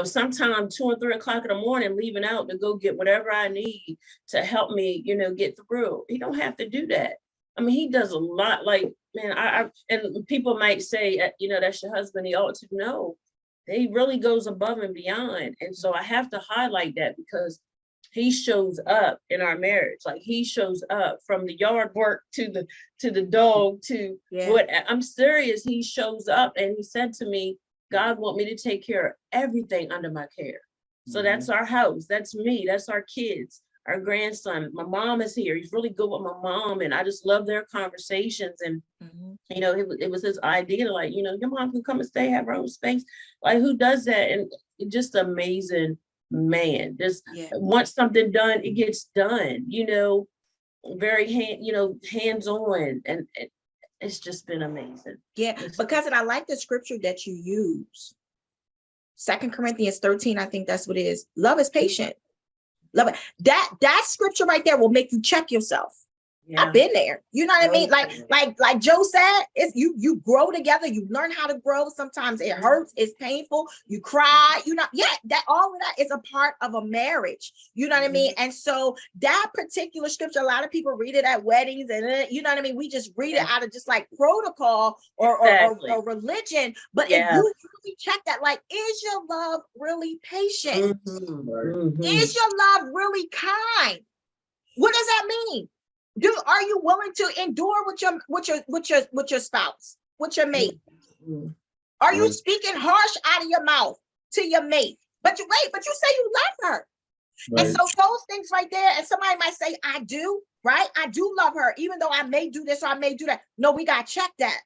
Sometimes 2 or 3 o'clock in the morning, leaving out to go get whatever I need to help me, get through. He don't have to do that. I mean, he does a lot. Like, man, and people might say, that's your husband. He ought to know. He really goes above and beyond. And so I have to highlight that because he shows up in our marriage. Like he shows up from the yard work to the dog to what I'm serious. He shows up, and he said to me, God want me to take care of everything under my care. So that's our house. That's me. That's our kids, our grandson. My mom is here. He's really good with my mom. And I just love their conversations. And, it was his idea, like, your mom can come and stay, have her own space. Like, who does that? And just amazing man. Just once something done, it gets done, very hands-on. And it's just been amazing. Yeah, because I like the scripture that you use. 2 Corinthians 13, I think that's what it is. Love is patient. Love it. That scripture right there will make you check yourself. Yeah. I've been there. You know what I mean? Like Joe said, it's you grow together, you learn how to grow. Sometimes it hurts, it's painful, you cry, that all of that is a part of a marriage. You know what I mean? And so that particular scripture, a lot of people read it at weddings, and you know what I mean? We just read it out of just like protocol or religion. But if you really check that, like, is your love really patient? Is your love really kind? What does that mean? Are you willing to endure with your spouse, with your mate? Are you speaking harsh out of your mouth to your mate? But you say you love her. Right. And so those things right there, and somebody might say, I do, right? I do love her, even though I may do this or I may do that. No, we got to check that.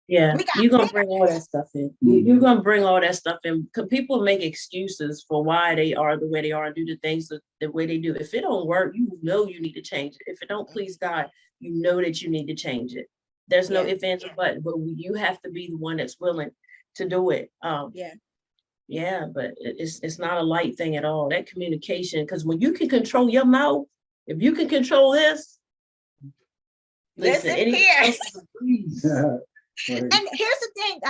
Yeah, you're going to bring all that stuff in. You're going to bring all that stuff in. Because people make excuses for why they are the way they are and do the things the way they do. If it don't work, you need to change it. If it don't please God, you know that you need to change it. There's no ifs, ands, or buts, but you have to be the one that's willing to do it. Yeah, but it's not a light thing at all. That communication, because when you can control your mouth, if you can control this, listen here. And here's the thing,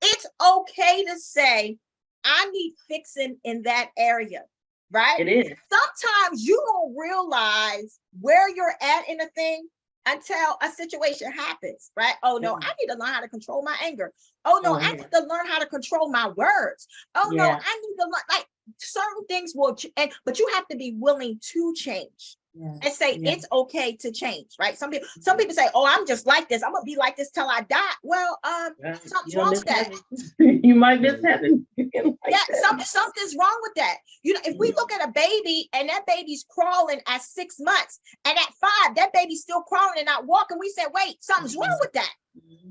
it's okay to say, I need fixing in that area, right? It is. Sometimes you don't realize where you're at in a thing until a situation happens, right? Oh no, Mhm. I need to learn how to control my anger. Oh no, Oh, I yeah. need to learn how to control my words. Oh no, Yeah. I need to learn, like, certain things will, but you have to be willing to change Yeah. and say Yeah. it's okay to change, right? Some people say, oh, I'm just like this. I'm gonna be like this till I die. Well, Right. something's You'll wrong miss with that. heaven. You might miss heaven. Like Yeah, that. something's wrong with that. You know, if we Mhm. look at a baby and that baby's crawling at 6 months, and at 5, that baby's still crawling and not walking, we say, wait, something's wrong with that,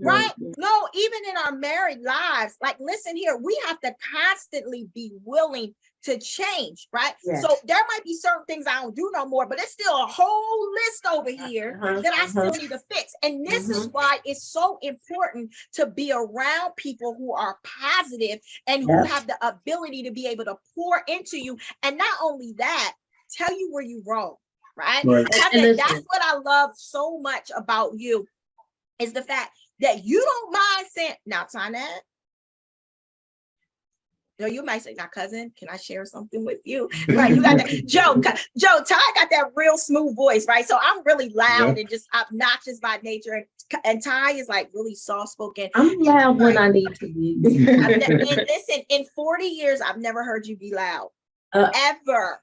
right? Mhm. No, even in our married lives, like, listen here, we have to constantly be willing to change, right? Yeah. So there might be certain things I don't do no more, but it's still a whole list over here that I still need to fix. And this is why it's so important to be around people who are positive and who Yeah. have the ability to be able to pour into you. And not only that, tell you where you're wrong, right? Right. And listen. That's what I love so much about you, is the fact that you don't mind saying, now, Tonette, no, you might say, now, cousin, can I share something with you? Right, you got that. Joe, Ty got that real smooth voice, right? So I'm really loud and just obnoxious by nature. And Ty is like really soft-spoken. I'm loud when I need to be. And listen, in 40 years, I've never heard you be loud. Ever.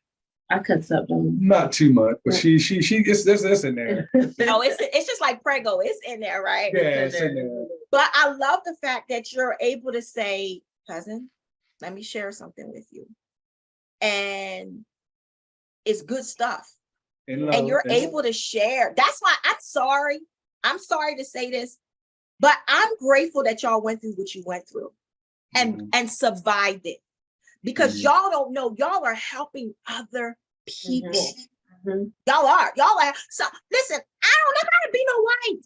I cut something. Not too much, but she it's this in there. Oh, it's just like Prego. It's in there, right? Yeah, it's in there. But I love the fact that you're able to say, cousin, let me share something with you. And it's good stuff. And you're able to share. That's why I'm sorry to say this, but I'm grateful that y'all went through what you went through and survived it. Because y'all don't know, y'all are helping other people. Y'all are. So listen, I don't ever gotta be no wife.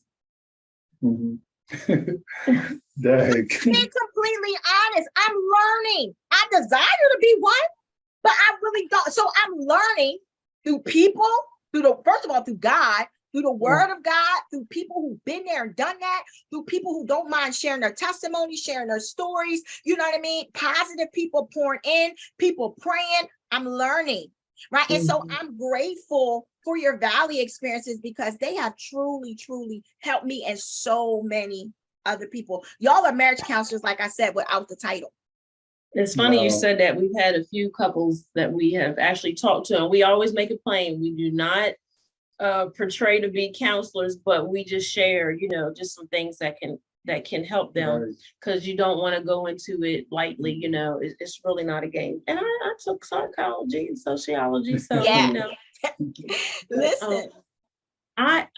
Dang. Being completely honest, I'm learning. I desire to be one, but I really don't. So I'm learning through people, first of all, through God, through the word of God, through people who've been there and done that, through people who don't mind sharing their testimonies, sharing their stories, you know what I mean? Positive people pouring in, people praying. I'm learning, right? And so I'm grateful for your Valley experiences, because they have truly, truly helped me and so many other people. Y'all are marriage counselors, like I said, without the title. It's funny you Wow. said that. We've had a few couples that we have actually talked to, and we always make it plain. We do not portray to be counselors, but we just share, just some things that can help them, because you don't want to go into it lightly. It's really not a game. And I took psychology and sociology, so Yeah. Listen, I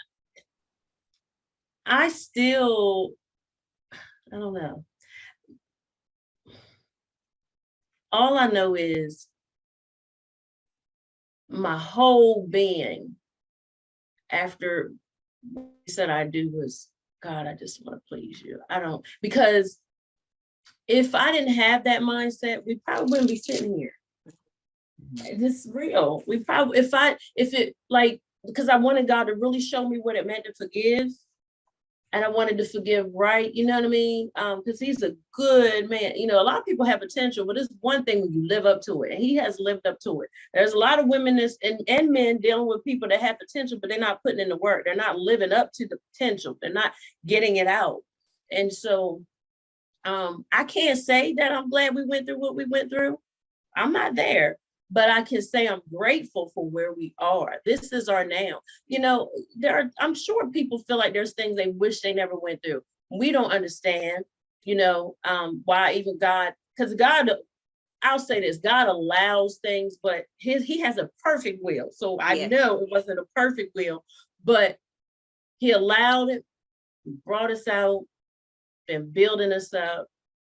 still, I don't know. All I know is my whole being, after what you said I do, was, God, I just want to please you. Because if I didn't have that mindset, we probably wouldn't be sitting here. It's real. We probably, because I wanted God to really show me what it meant to forgive. And I wanted to forgive right, you know what I mean? Because he's a good man. A lot of people have potential, but it's one thing when you live up to it. And he has lived up to it. There's a lot of women and men dealing with people that have potential, but they're not putting in the work. They're not living up to the potential. They're not getting it out. And so I can't say that I'm glad we went through what we went through. I'm not there. But I can say I'm grateful for where we are. This is our now. I'm sure people feel like there's things they wish they never went through. We don't understand, why even God, because God, I'll say this, God allows things, but he has a perfect will. So I know it wasn't a perfect will, but he allowed it, brought us out, and building us up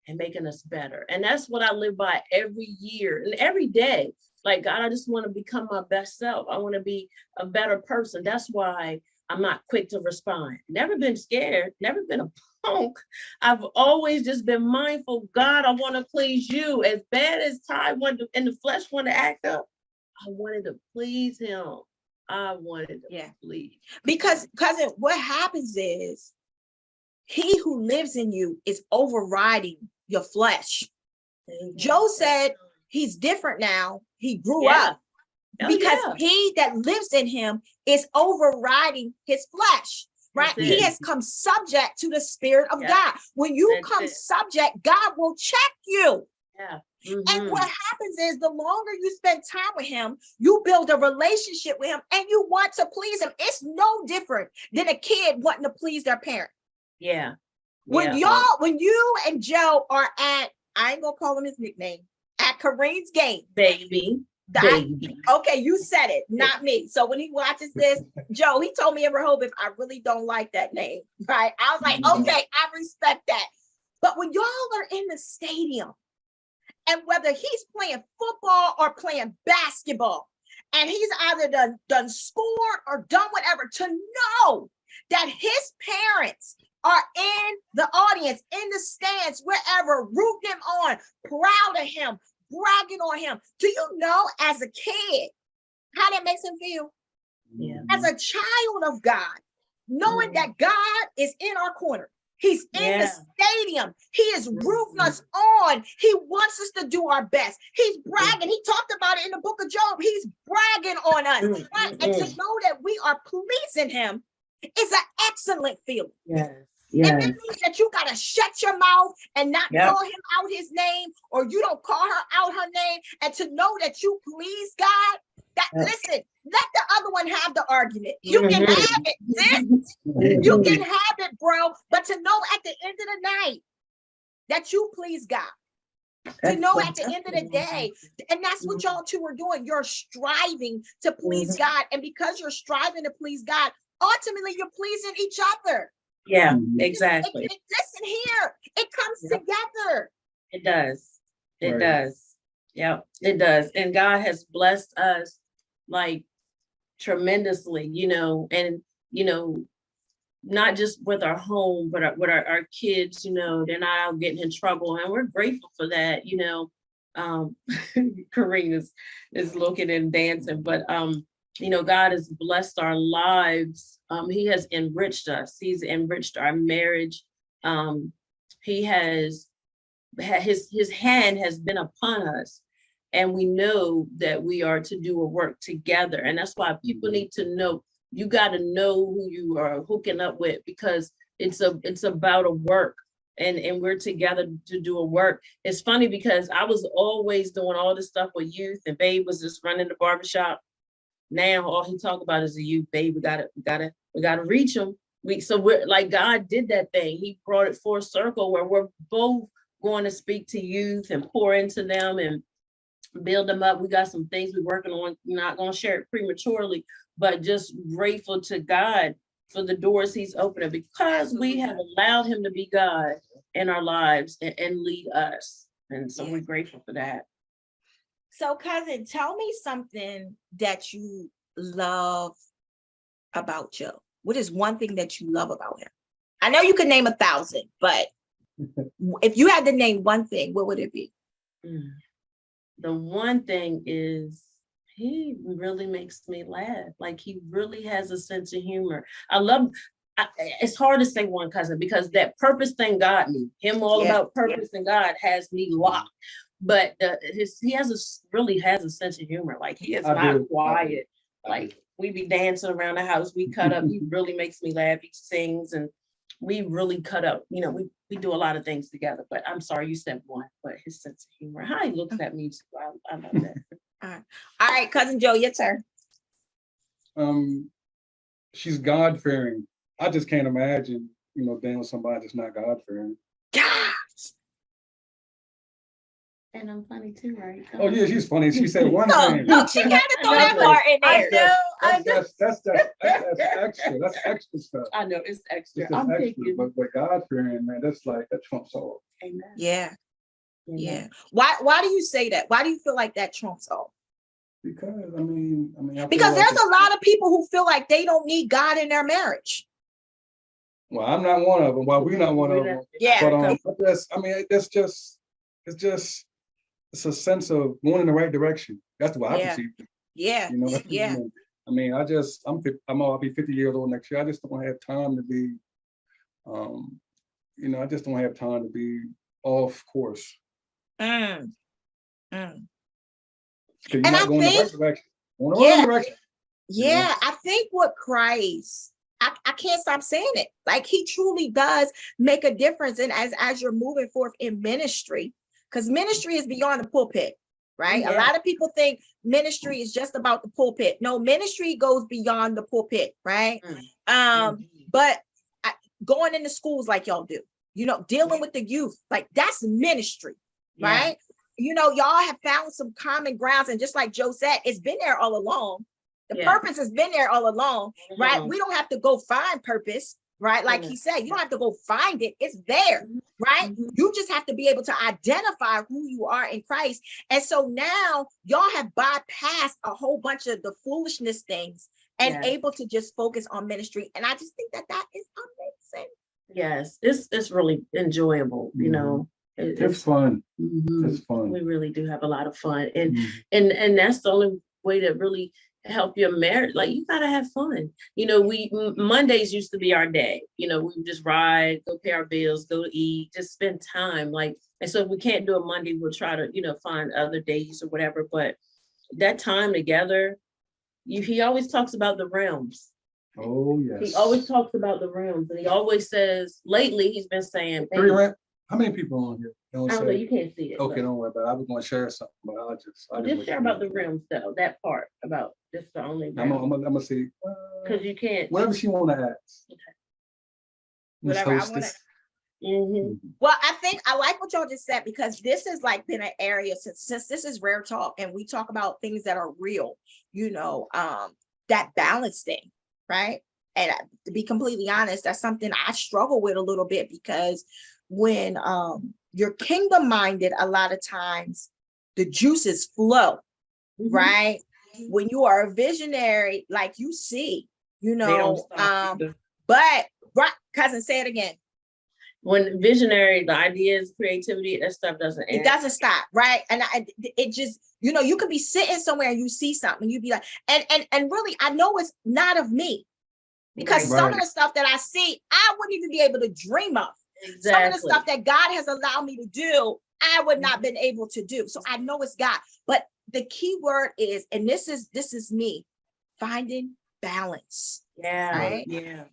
and making us better. And that's what I live by every year and every day. Like, God, I just want to become my best self. I want to be a better person. That's why I'm not quick to respond. Never been scared, never been a punk. I've always just been mindful. God, I want to please you. As bad as Ty wanted to, in the flesh wanted to act up, I wanted to please him. I wanted to please. Because, cousin, what happens is he who lives in you is overriding your flesh. Joe said he's different now. He grew up. Oh, because yeah. he that lives in him is overriding his flesh. Right? That's He it. has come subject to the Spirit of Yeah. God. When you That's come it. subject, God will check you. Yeah. And Mhm. what happens is the longer you spend time with him, you build a relationship with him and you want to please him. It's no different than a kid wanting to please their parent. Yeah. When Yeah. when you and Joe are at, I ain't gonna call him his nickname, at Kareem's game. Baby. Baby. Okay, you said it, not me. So when he watches this, Joe, he told me in Rehoboth, I really don't like that name, right? I was like, Mhm. okay, I respect that. But when y'all are in the stadium, and whether he's playing football or playing basketball, and he's either done scored or done whatever, to know that his parents are in the audience, in the stands, wherever, rooting him on, proud of him, bragging on him. Do you know, as a kid, how that makes him feel? Yeah. As a child of God, knowing that God is in our corner. He's in the stadium. He is rooting us on. He wants us to do our best. He's bragging. He talked about it in the book of Job. He's bragging on us. Right? And to know that we are pleasing him is an excellent feeling. Yes. And that Yes. means that you got to shut your mouth and not Yep. call him out his name, or you don't call her out her name. And to know that you please God, that Yep. listen, let the other one have the argument. You can have it, sis. Mhm. You can have it, bro. But to know at the end of the night that you please God. To know at the end of the day, and that's what y'all two are doing. You're striving to please God. And because you're striving to please God, ultimately you're pleasing each other. Yeah, Mhm. exactly. Listen here, it comes Yep. together. It does. It Right. does. Yeah, it does. And God has blessed us like tremendously, and not just with our home, but with our kids, they're not out getting in trouble. And we're grateful for that, Kareen is looking and dancing, but God has blessed our lives. He has enriched us. He's enriched our marriage. He has his hand has been upon us, and we know that we are to do a work together. And that's why people need to know, you got to know who you are hooking up with, because it's about a work, and we're together to do a work. It's funny because I was always doing all this stuff with youth, and Babe was just running the barbershop. Now all he talk about is the youth. Babe, we gotta reach them. So we're like, God did that thing. He brought it full circle where we're both going to speak to youth and pour into them and build them up. We got some things we're working on. Not going to share it prematurely, but just grateful to God for the doors he's opening, because we have allowed him to be God in our lives and lead us. And so we're grateful for that. So, cousin, tell me something that you love about Joe. What is one thing that you love about him? I know you could name 1,000, but if you had to name one thing, what would it be? The one thing is he really makes me laugh. Like, he really has a sense of humor. It's hard to say one, cousin, because that purpose thing got me. Him all about purpose and God has me locked. But he really has a sense of humor. Like, he is not quiet. Like, we be dancing around the house, we cut up. He really makes me laugh. He sings, and we really cut up. We do a lot of things together. But I'm sorry, you said one. But his sense of humor, how he looks at me too, I love that. All right, cousin Joe, your turn. She's God-fearing. I just can't imagine, being with somebody that's not God-fearing. And I'm funny too, right? Oh yeah, she's funny. She said one thing. Look, she had to throw that part in there. That's extra. That's extra stuff. I know it's extra. It's I'm extra. thinking. But God-fearing, man, that's like that trumps all. Amen. Yeah. Amen. Why do you say that? Why do you feel like that trumps all? Because I mean, I Because feel like there's a lot of people who feel like they don't need God in their marriage. Well, I'm not one of them. Well, we're not one of them. Yeah. But it's a sense of going in the right direction. That's the way I perceive it. Yeah. Yeah. I mean, I'll be 50 years old next year. I just don't have time to be, I just don't have time to be off course. Mm. You're not going in the right direction. Going the Yeah. wrong direction. Yeah, I think with Christ, I can't stop saying it. Like he truly does make a difference. And as you're moving forth in ministry, because ministry is beyond the pulpit, right? A Yeah. lot of people think ministry is just about the pulpit. No, ministry goes beyond the pulpit, right? But going into schools like y'all do, dealing with the youth, like that's ministry, Yeah. right? Y'all have found some common grounds, and just like Joe said, it's been there all along. The Yeah. purpose has been there all along, right? Mhm. We don't have to go find purpose, right? Like he said, you don't have to go find it. It's there, right? Mhm. You just have to be able to identify who you are in Christ. And so now y'all have bypassed a whole bunch of the foolishness things and Yes. able to just focus on ministry. And I just think that is amazing. Yes, it's really enjoyable, It's fun. Mhm. It's fun. We really do have a lot of fun, and Mhm. and that's the only way to really help your marriage. Like you gotta have fun. Mondays used to be our day. We would just ride, go pay our bills, go eat, just spend time. And so if we can't do a Monday, we'll try to find other days or whatever. But that time together, he always talks about the realms. Oh yes. He always talks about the realms, and he always says. Lately, he's been saying, Three "Hey, rent. How many people on here? I don't know, you can't see it. Okay, but don't worry about it. I was going to share something, but I just share about the realms, though. That part about just the only I'm gonna see. because you can't. Whatever she want to ask. Okay. Miss Whatever I Hostess. Mhm. Well, I think I like what y'all just said, because this has like been an area since this is Rare Talk and we talk about things that are real, that balance thing, right? And to be completely honest, that's something I struggle with a little bit, because when you're kingdom minded, a lot of times the juices flow, Mhm. right? When you are a visionary, like you see, They don't stop either. but right, cousin, say it again. When visionary, the ideas, creativity, that stuff doesn't It end. doesn't stop, right? And it just, you can be sitting somewhere and you see something, you'd be like, and really, I know it's not of me, because Right. some of the stuff that I see, I wouldn't even be able to dream of. Some of the Exactly. stuff that God has allowed me to do, I would not been able to do. So I know it's God. But the key word is, and this is me, finding balance. Yeah. Right? Yeah.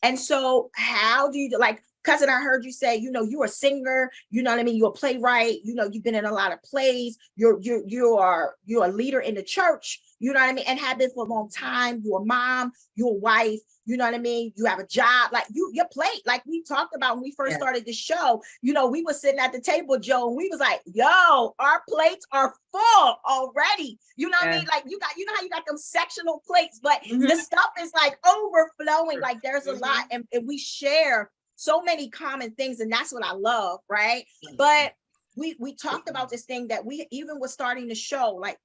And so how do you, like, cousin, I heard you say, you're a singer, you know what I mean? You're a playwright, you've been in a lot of plays, you're a leader in the church, you know what I mean? And have been for a long time. You're a mom, you're a wife, you know what I mean? You have a job, like your plate, like we talked about when we first started the show, we were sitting at the table, Joe, and we was like, yo, our plates are full already. You know what I mean? Like you know how you got them sectional plates, but the stuff is like overflowing, like there's a lot, and we share so many common things, and that's what I love, right? But we talked about this thing that we even was starting to show, like,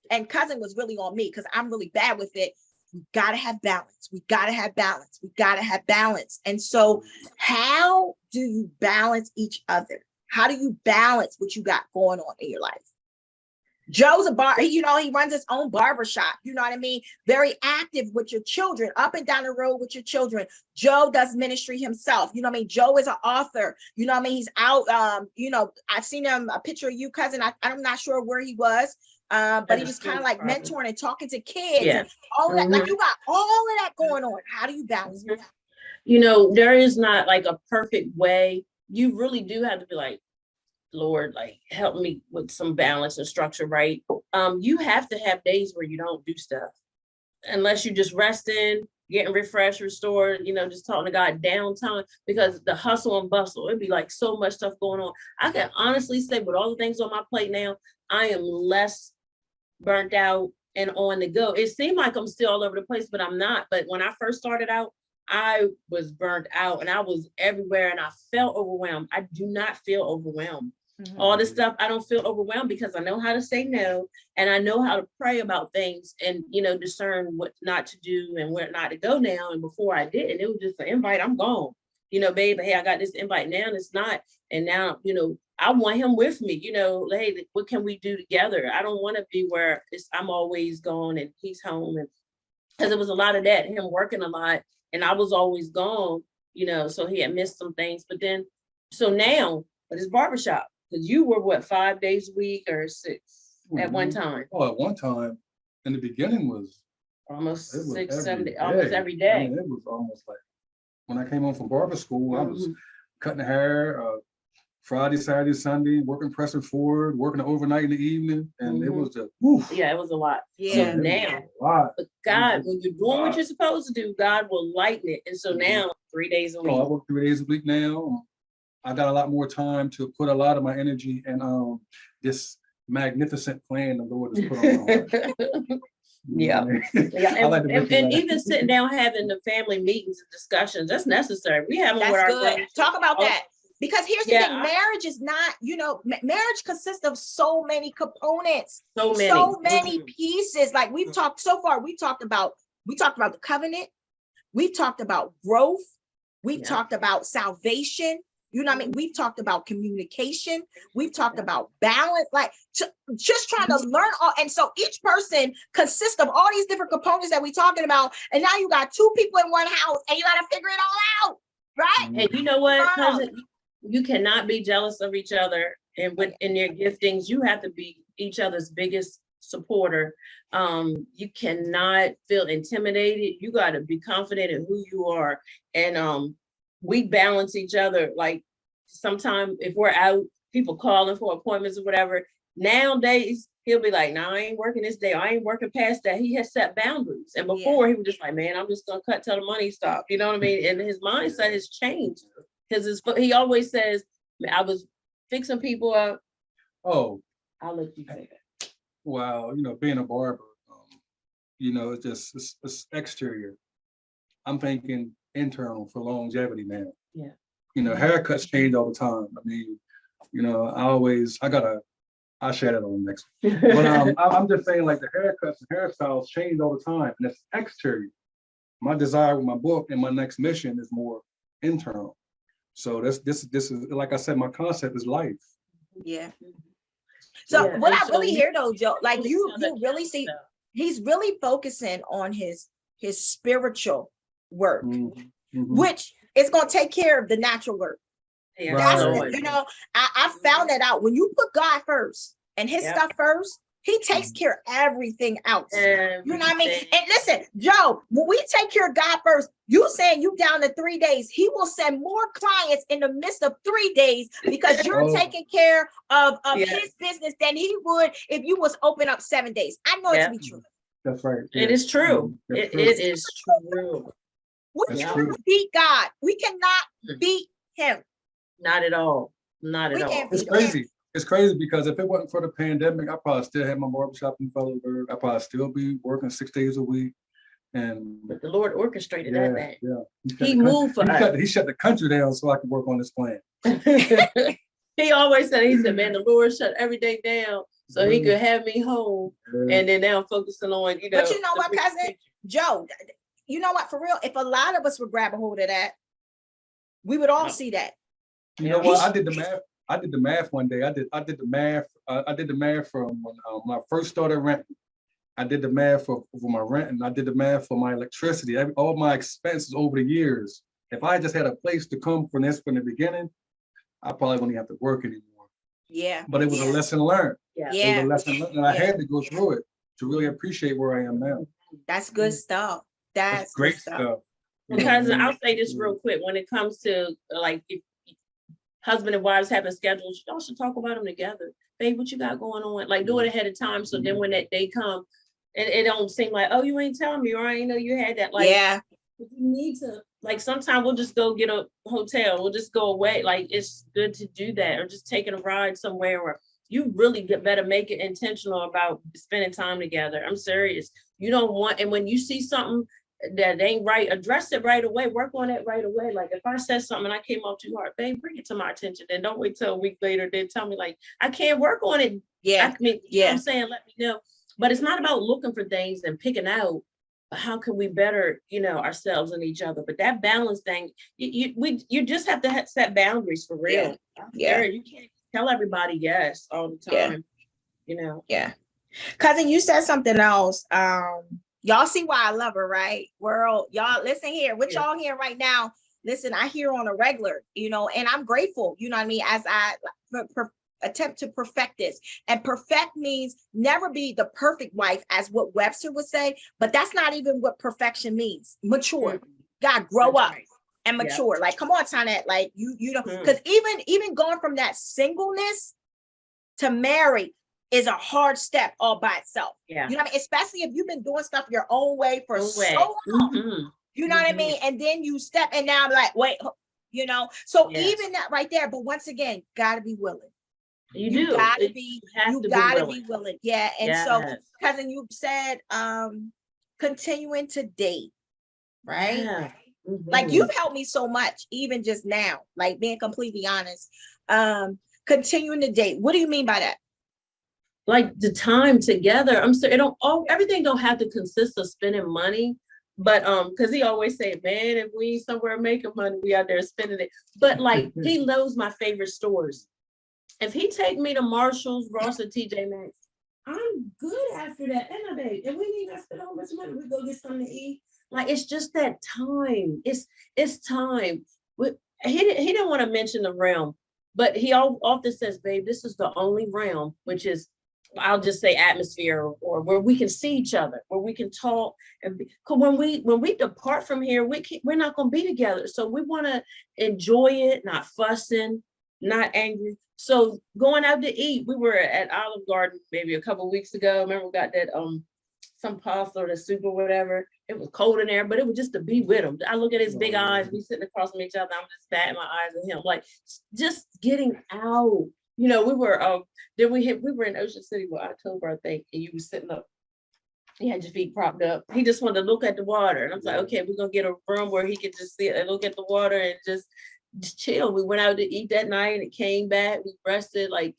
and cousin was really on me because I'm really bad with it. We gotta have balance. We gotta have balance. We gotta have balance. And so, how do you balance each other? How do you balance what you got going on in your life? Joe's a bar, he runs his own barbershop, you know what I mean? Very active with your children, up and down the road with your children. Joe does ministry himself, you know what I mean? Joe is an author, you know what I mean? He's out, I've seen him, a picture of you, cousin. I'm not sure where he was, but he was kind of like mentoring and talking to kids and all that. Like you got all of that going on. How do you balance it? There is not like a perfect way. You really do have to be like, Lord, like help me with some balance and structure, right? You have to have days where you don't do stuff unless you just resting, getting refreshed, restored, just talking to God downtime, because the hustle and bustle, it'd be like so much stuff going on. I can honestly say with all the things on my plate now, I am less burnt out and on the go. It seemed like I'm still all over the place, but I'm not. But when I first started out, I was burnt out and I was everywhere and I felt overwhelmed. I do not feel overwhelmed. All this stuff, I don't feel overwhelmed because I know how to say no, and I know how to pray about things and, discern what not to do and where not to go now. And before I didn't, it was just an invite, I'm gone. Babe, hey, I got this invite now and it's not. And now, I want him with me, hey, what can we do together? I don't want to be where I'm always gone and he's home. And because it was a lot of that, him working a lot and I was always gone, so he had missed some things. But then, so now, but it's barbershop. Because you were 5 days a week or 6 at one time? Oh, at one time, in the beginning was Almost it was 6, every 7, day. almost every I day. mean, it was almost like when I came home from barber school, I was Mhm. cutting hair Friday, Saturday, Sunday, working pressing forward, working overnight in the evening, and it Mhm. was just woof. Yeah, it was a lot. Yeah. So It was now, a lot. but God, Mhm. when you're doing what you're supposed to do, God will lighten it. And so Mhm. now 3 days a Oh, I week. work 3 days a week now. I got a lot more time to put a lot of my energy in this magnificent plan the Lord has put on my heart. Yeah. Yeah, I like to make you and laugh. even sitting down having the family meetings and discussions, that's necessary. We have them with That's our good. grandchildren. Talk about Oh, that. Because here's the Yeah, thing, marriage is not, marriage consists of so many components, so many. so many Mhm. pieces. Like we've talked so far, we talked about the covenant, we've talked about growth, we've Yeah. talked about salvation. You know what I mean? We've talked about communication. We've talked Yeah. about balance, like just trying to learn all. And so each person consists of all these different components that we're talking about. And now you got two people in one house and you got to figure it all out, right? And you know what, Wow. cousin, you cannot be jealous of each other, and in their giftings, you have to be each other's biggest supporter. You cannot feel intimidated. You got to be confident in who you are. And we balance each other. Like sometimes if we're out, people calling for appointments or whatever, nowadays he'll be like, no, I ain't working this day. I ain't working past that. He has set boundaries. And before he was just like, man, I'm just gonna cut till the money stop. You know what I mean? And his mindset has changed. Because he always says, I was fixing people up. Oh, I'll let you say that. wow. Being a barber, it's just it's exterior. I'm thinking internal for longevity now. Yeah. Haircuts change all the time. I mean, I'll share that on the next one. But I'm just saying, like, the haircuts and hairstyles change all the time, and it's exterior. My desire with my book and my next mission is more internal. So this is, like I said, my concept is life. Yeah. So Yeah, what and I so really we- hear though, Joe, like you Each other really else, see so. he's really focusing on his spiritual work, Mhm, mhm. which is going to take care of the natural work. Yeah, That's Right. Lord. I found that out. When you put God first and his Yep. stuff first, he takes care of everything else. You know what I mean? Everything. And listen, Joe, when we take care of God first, you saying you down to 3 days, he will send more clients in the midst of 3 days because you're Oh. taking care of Yes. his business than he would if you was open up 7 days. I know it to be true. That's right. It is true. That's It true. is true. We That's cannot true. beat God. We cannot Hmm. beat him. Not at all. Not We at all. can't It's beat crazy. It's crazy because if it wasn't for the pandemic, I probably still had my barbershop in Feathersburg. I probably still be working 6 days a week. And But the Lord orchestrated yeah, that thing. yeah. He moved for us. He shut the country down so I could work on this plan. He always said, he said, man, the Lord shut everything down so he could have me home. Yeah. And then now focusing on, But you know the what, big cousin? picture. Joe, you know what, for real, if a lot of us would grab a hold of that, we would all Yeah. see that. You know Yeah. what? I did the math one day. I did the math. I did the math from when I first started renting. I did the math for my rent, and I did the math for my electricity. All my expenses over the years. If I just had a place to come from the beginning, I probably wouldn't have to work anymore. Yeah. But it was Yeah. a lesson learned. Yeah. It was Yeah. a lesson learned, and I Yeah. had to go through it to really appreciate where I am now. That's good stuff. That's That's great good stuff. stuff. You know Because what I mean? I'll say this real quick, when it comes to like if husband and wives having schedules, y'all should talk about them together. Babe, what you got going on? Like do it ahead of time. So then when that day come, it don't seem like, oh, you ain't telling me, or I ain't know you had that. Like Yeah. you need to, like sometimes we'll just go get a hotel, we'll just go away. Like it's good to do that, or just taking a ride somewhere, or you really better make it intentional about spending time together. I'm serious. You don't want, and when you see something that ain't right, address it right away, work on it right away. Like if I said something and I came off too hard, babe, bring it to my attention. Then don't wait till a week later, then tell me like, I can't work on it. Yeah. I mean, you know what Yeah. I'm saying? Let me know. But it's not about looking for things and picking out, but how can we better, ourselves and each other? But that balance thing, you just have to set boundaries for real. Yeah. You can't tell everybody yes all the Yeah. time. Yeah. Cousin, you said something else. Y'all see why I love her, right? World, y'all listen here. What Yeah. y'all hear right now? Listen, I hear on a regular, and I'm grateful, you know what I mean? As I attempt to perfect this. And perfect means never be the perfect wife, as what Webster would say, but that's not even what perfection means. Mature. God, grow That's up right. and mature. Like, come on, Tonette. Like you know, Mhm. because even going from that singleness to marry is a hard step all by itself. Yeah. You know what I mean? Especially if you've been doing stuff your own way for No so way. long. Mhm. You know what I Mhm. mean? And then you step, and now I'm like, wait, you know. So Yes. even that right there, but once again, gotta be willing. You You do. gotta be, have you to be gotta willing. be willing. Yeah. And so, Yes. cousin, you said continuing to date, right? Yeah. Like Mhm. you've helped me so much, even just now, like being completely honest. Continuing to date. What do you mean by that? Like the time together. I'm sorry, it don't everything don't have to consist of spending money. But because he always say, man, if we ain't somewhere making money, we out there spending it. But like he knows my favorite stores. If he take me to Marshalls, Ross, and TJ Maxx, I'm good after that. And and we need to spend how much money. We go get something to eat. Like it's just that time. It's time. He didn't want to mention the realm, but he often says, babe, this is the only realm, which is, I'll just say atmosphere, or where we can see each other, where we can talk. And because when we depart from here, we're not going to be together. So we want to enjoy it, not fussing, not angry. So going out to eat, we were at Olive Garden maybe a couple of weeks ago. Remember we got that some pasta or the soup or whatever. It was cold in there, but it was just to be with him. I look at his big eyes, we sitting across from each other. I'm just batting my eyes at him, like just getting out. You know, we were we were in Ocean City with October, I think, and you were sitting up. He had your feet propped up. He just wanted to look at the water, and I was like, okay, we're gonna get a room where he could just sit and look at the water and just chill. We went out to eat that night and came back. We rested. Like,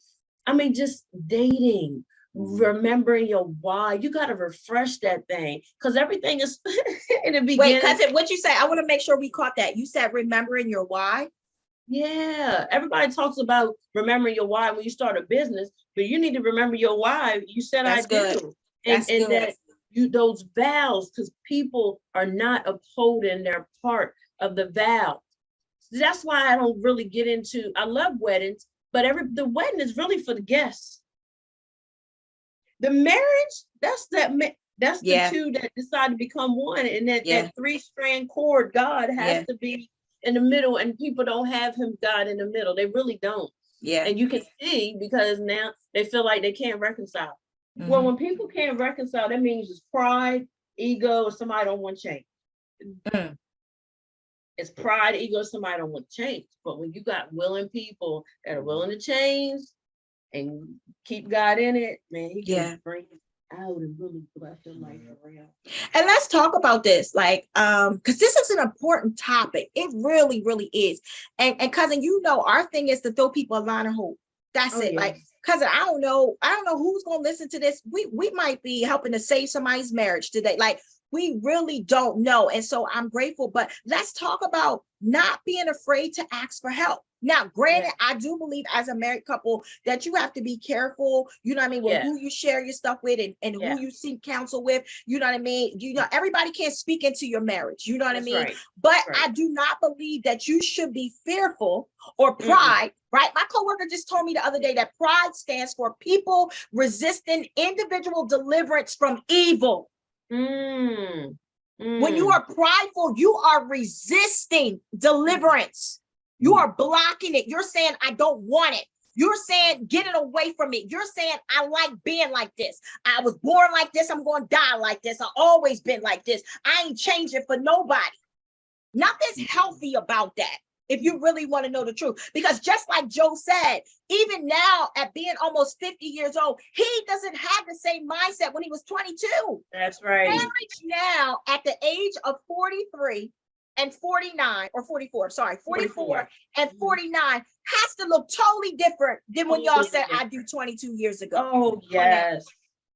I mean, just dating, remembering your why. You got to refresh that thing because everything is in the beginning. Wait, cousin, what you say? I want to make sure we caught that. You said remembering your why. Yeah, everybody talks about remembering your why when you start a business, but you need to remember your why. You said That's I good. do, That's and good. that you those vows, because people are not upholding their part of the vow. That's why I don't really get into. I love weddings, but the wedding is really for the guests. The marriage, that's Yeah. the two that decide to become one, and that Yeah. that three-strand cord, God has Yeah. to be in the middle, and people don't have him, God, in the middle. They really don't. Yeah. And you can see because now they feel like they can't reconcile. Well, Mhm. when people can't reconcile, that means it's pride, ego, or somebody don't want change. Mm. It's pride, ego, somebody don't want to change. But when you got willing people that are willing to change and keep God in it, man, he Yeah. can bring it out and really bless your life around. And let's talk about this, like, because this is an important topic. It really, really is. And cousin, you know, our thing is to throw people a line of hope. That's Oh, it. yeah. Like, cousin, I don't know who's gonna listen to this. We might be helping to save somebody's marriage today. Like, we really don't know. And so I'm grateful. But let's talk about not being afraid to ask for help. Now, granted, I do believe as a married couple that you have to be careful, you know what I mean, with Yeah. who you share your stuff with and Yeah. who you seek counsel with, you know what I mean? You know, everybody can't speak into your marriage, you know what I That's mean? right. But That's right. I do not believe that you should be fearful or pride, right? My coworker just told me the other day that pride stands for people resisting individual deliverance from evil. When you are prideful, you are resisting deliverance. You are blocking it. You're saying, I don't want it. You're saying, get it away from me. You're saying, I like being like this. I was born like this. I'm going to die like this. I've always been like this. I ain't changing for nobody. Nothing's healthy about that. If you really want to know the truth, because just like Joe said, even now at being almost 50 years old, he doesn't have the same mindset when he was 22. That's right. Marriage now at the age of 43 and 49 or 44, sorry, 44 and 49 has to look totally different than when y'all said I do 22 years ago. Oh, yes.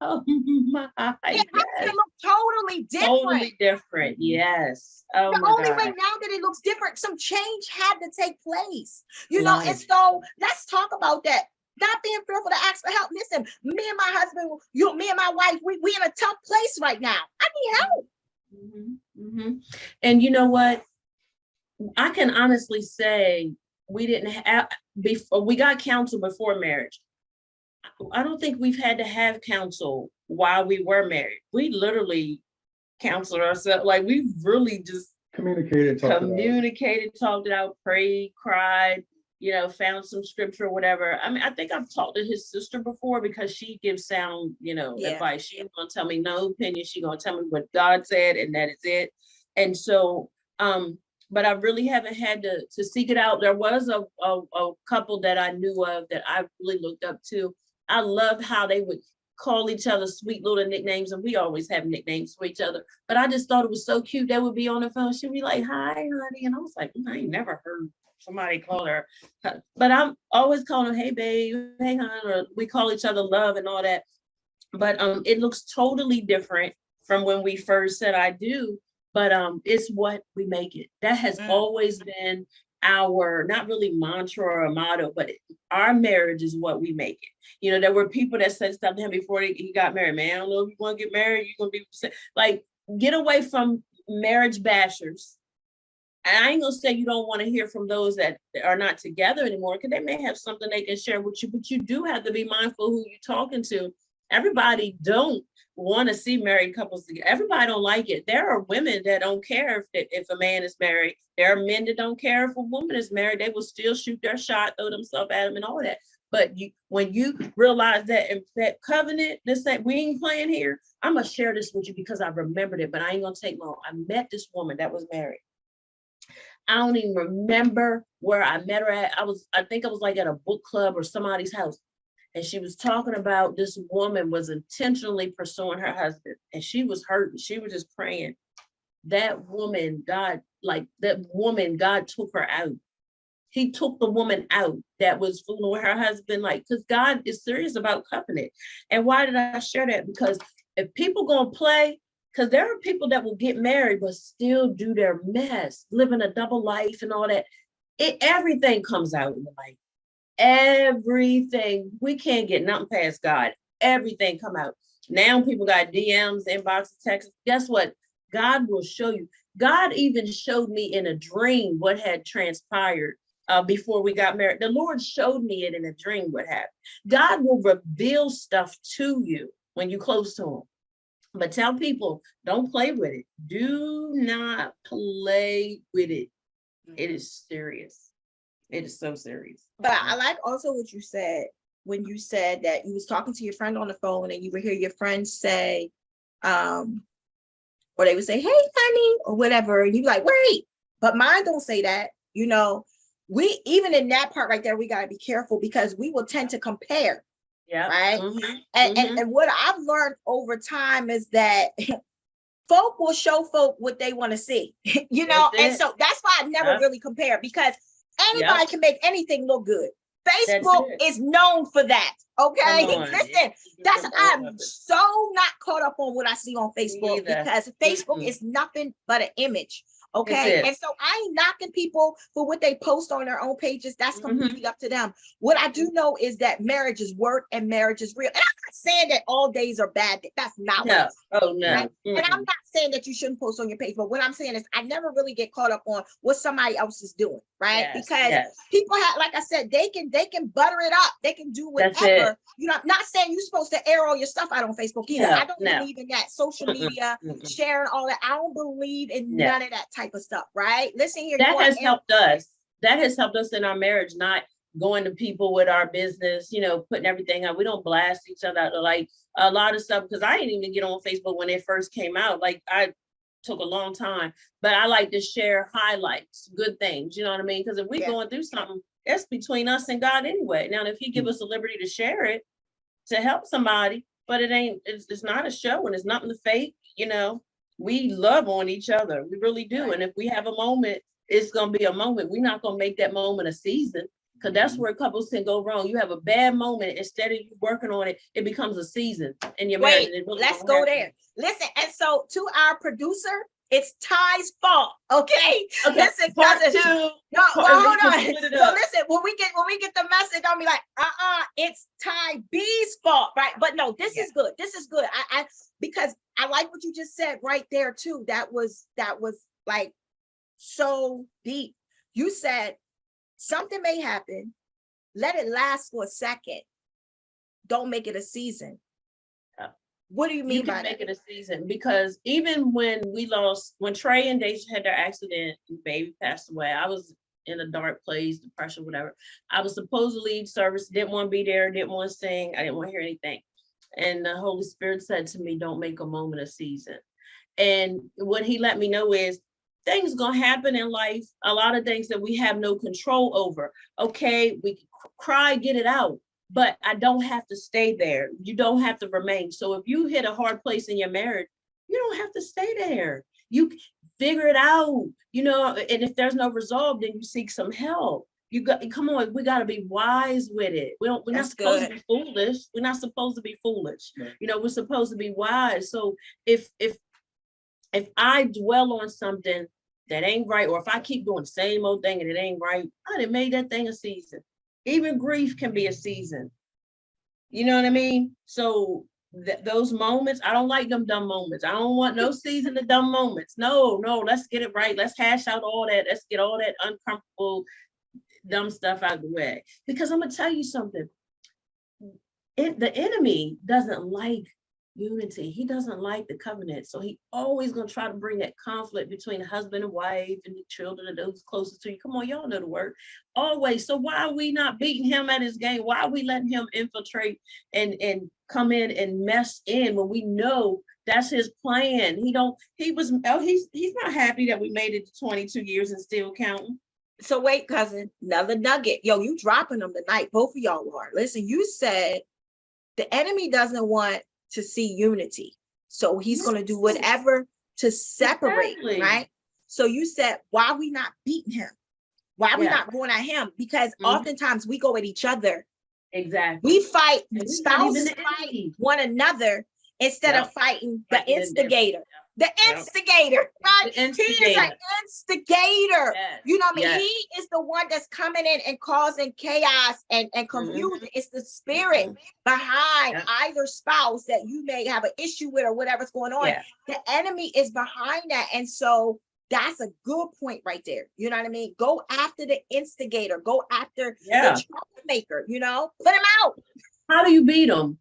Oh my, it has to look totally different. Totally different. Yes. Oh, the my only God. way now that it looks different, some change had to take place, you know. And so let's talk about that. Not being fearful to ask for help. Listen, me and my husband, me and my wife, we in a tough place right now. I need help. And you know what? I can honestly say we didn't have, before we got counsel before marriage. I don't think we've had to have counsel while we were married. We literally counseled ourselves. Like we really just Communicated, talked it out, prayed, cried, found some scripture or whatever. I mean, I think I've talked to his sister before because she gives sound, Yeah. advice. She's gonna tell me no opinion. She's gonna tell me what God said, and that is it. And so, but I really haven't had to seek it out. There was a couple that I knew of that I really looked up to. I loved how they would call each other sweet little nicknames, and we always have nicknames for each other. But I just thought it was so cute. They would be on the phone. She'd be like, "Hi, honey," and I was like, I ain't never heard somebody call her. But I'm always calling her, "Hey, babe," "Hey, hon," or we call each other love and all that. But it looks totally different from when we first said I do. But it's what we make it. That has always been our, not really mantra or a motto, but our marriage is what we make it. There were people that said stuff to him before he got married. "Man, I don't know if you want to get married, you're going to be like," get away from marriage bashers. And I ain't gonna say you don't want to hear from those that are not together anymore, because they may have something they can share with you, but you do have to be mindful who you're talking to. Everybody don't want to see married couples together. Everybody don't like it. There are women that don't care if a man is married. There are men that don't care if a woman is married. They will still shoot their shot, throw themselves at him and all that. But when you realize that covenant, we ain't playing here. I'm gonna share this with you because I remembered it, but I ain't gonna take long. I met this woman that was married. I don't even remember where I met her at. I think I was like at a book club or somebody's house. And she was talking about this woman was intentionally pursuing her husband, and she was hurting. She was just praying. That woman, God took her out. He took the woman out that was fooling with her husband, because God is serious about covenant. And why did I share that? Because if people gonna play, because there are people that will get married but still do their mess, living a double life and all that. Everything comes out in the light. Everything. We can't get nothing past God. Everything come out. Now people got DMs, inboxes, texts. Guess what? God will show you. God even showed me in a dream what had transpired before we got married. The Lord showed me it in a dream what happened. God will reveal stuff to you when you're close to him. But tell people, don't play with it. Do not play with it. It is serious. It is so serious. But I like also what you said when you said that you was talking to your friend on the phone and you would hear your friend say, or they would say, "Hey, honey," or whatever. And you like, wait, but mine don't say that. We, even in that part right there, we got to be careful because we will tend to compare. Yeah. Right. Mm-hmm. And what I've learned over time is that folk will show folk what they want to see, and so that's why I never really compare, because anybody can make anything look good. Facebook is known for that. Okay. Listen, I'm so not caught up on what I see on Facebook because Facebook is nothing but an image. Okay. And so I ain't knocking people for what they post on their own pages. That's completely up to them. What I do know is that marriage is work and marriage is real. And I'm not saying that all days are bad. That's not what I'm saying. Oh, no. Right? And I'm not saying that you shouldn't post on your page, but what I'm saying is I never really get caught up on what somebody else is doing, right? Because people have, like I said, they can butter it up. They can do whatever. I'm not saying you're supposed to air all your stuff out on Facebook either. I don't believe in that social media, sharing all that. I don't believe in none of that type of stuff, right? Listen here. That has helped us. That has helped us in our marriage, not going to people with our business, putting everything out. We don't blast each other out, like a lot of stuff, because I didn't even get on Facebook when it first came out. Like I took a long time, but I like to share highlights, good things, you know what I mean? Because if we're going through something, it's between us and God anyway. Now, if he give us the liberty to share it, to help somebody, but it's not a show and it's nothing to fake, we love on each other. We really do. Right. And if we have a moment, it's going to be a moment. We're not going to make that moment a season, because that's where couples can go wrong. You have a bad moment. Instead of you working on it, it becomes a season in your marriage. Really, let's go there. Listen, and so to our producer, it's Ty's fault. Okay. Listen, part two. No, hold on. So listen, when we get the message, I'll be like, it's Ty B's fault, right? But no, this is good. This is good. I because I like what you just said right there too. That was like so deep. You said something may happen. Let it last for a second. Don't make it a season. Yeah. What do you You mean can by make that? it a season, because even when Trey and Deja had their accident and baby passed away, I was in a dark place, depression, whatever. I was supposed to lead service, didn't want to be there, didn't want to sing, I didn't want to hear anything. And the Holy Spirit said to me, don't make a moment a season. And what he let me know is things gonna happen in life, a lot of things that we have no control over. Okay, we can cry, get it out, but I don't have to stay there. You don't have to remain. So if you hit a hard place in your marriage, you don't have to stay there. You figure it out, and if there's no resolve, then you seek some help. You got, come on, we got to be wise with it. We're not That's supposed to good. be foolish. We're not supposed to be foolish. Right. We're supposed to be wise. So if I dwell on something that ain't right, or if I keep doing the same old thing and it ain't right, I done made that thing a season. Even grief can be a season. You know what I mean? So those moments, I don't like them dumb moments. I don't want no season of dumb moments. No, let's get it right. Let's hash out all that. Let's get all that uncomfortable, dumb stuff out of the way. Because I'm gonna tell you something. The enemy doesn't like unity. He doesn't like the covenant. So he always gonna try to bring that conflict between husband and wife and the children and those closest to you. Come on, y'all know the word. Always. So why are we not beating him at his game? Why are we letting him infiltrate and come in and mess in when we know that's his plan? He's not happy that we made it to 22 years and still counting. So wait, cousin, another nugget. Yo, you dropping them tonight. Both of y'all are. Listen, you said the enemy doesn't want to see unity. So he's going to do whatever to separate, Exactly. right? So you said, why are we not beating him? Why are we not going at him? Because oftentimes we go at each other. Exactly. We fight, spouses fight one another instead of fighting the instigator. The instigator, right? The instigator. He is an instigator. Yes. You know what I mean? Yes. He is the one that's coming in and causing chaos and confusion. It's the spirit behind either spouse that you may have an issue with or whatever's going on. Yeah. The enemy is behind that. And so that's a good point right there. You know what I mean? Go after the instigator. Go after the troublemaker, put him out. How do you beat them?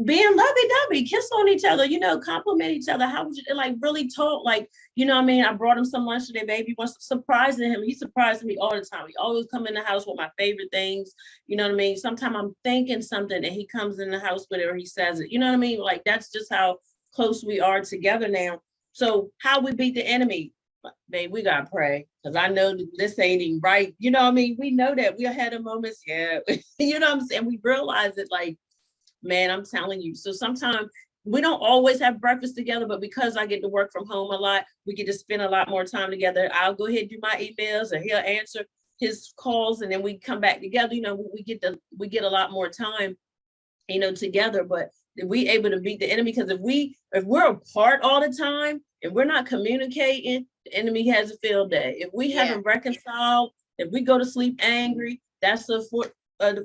Being lovey-dovey, kiss on each other, compliment each other. How would you really talk? Like, I brought him some lunch today, baby. Was surprising him. He surprised me all the time. He always come in the house with my favorite things. You know what I mean? Sometimes I'm thinking something and he comes in the house with it or he says it. You know what I mean? Like, that's just how close we are together now. So how we beat the enemy? Babe, we gotta pray, because I know this ain't even right. You know what I mean? We know that we had a moments, you know what I'm saying? We realize it, like, man, I'm telling you. So sometimes we don't always have breakfast together, but because I get to work from home a lot, we get to spend a lot more time together. I'll go ahead and do my emails and he'll answer his calls, and then we come back together. We get a lot more time, together. But we able to beat the enemy, because if we're apart all the time and we're not communicating, the enemy has a field day. If we haven't reconciled, if we go to sleep angry, that's the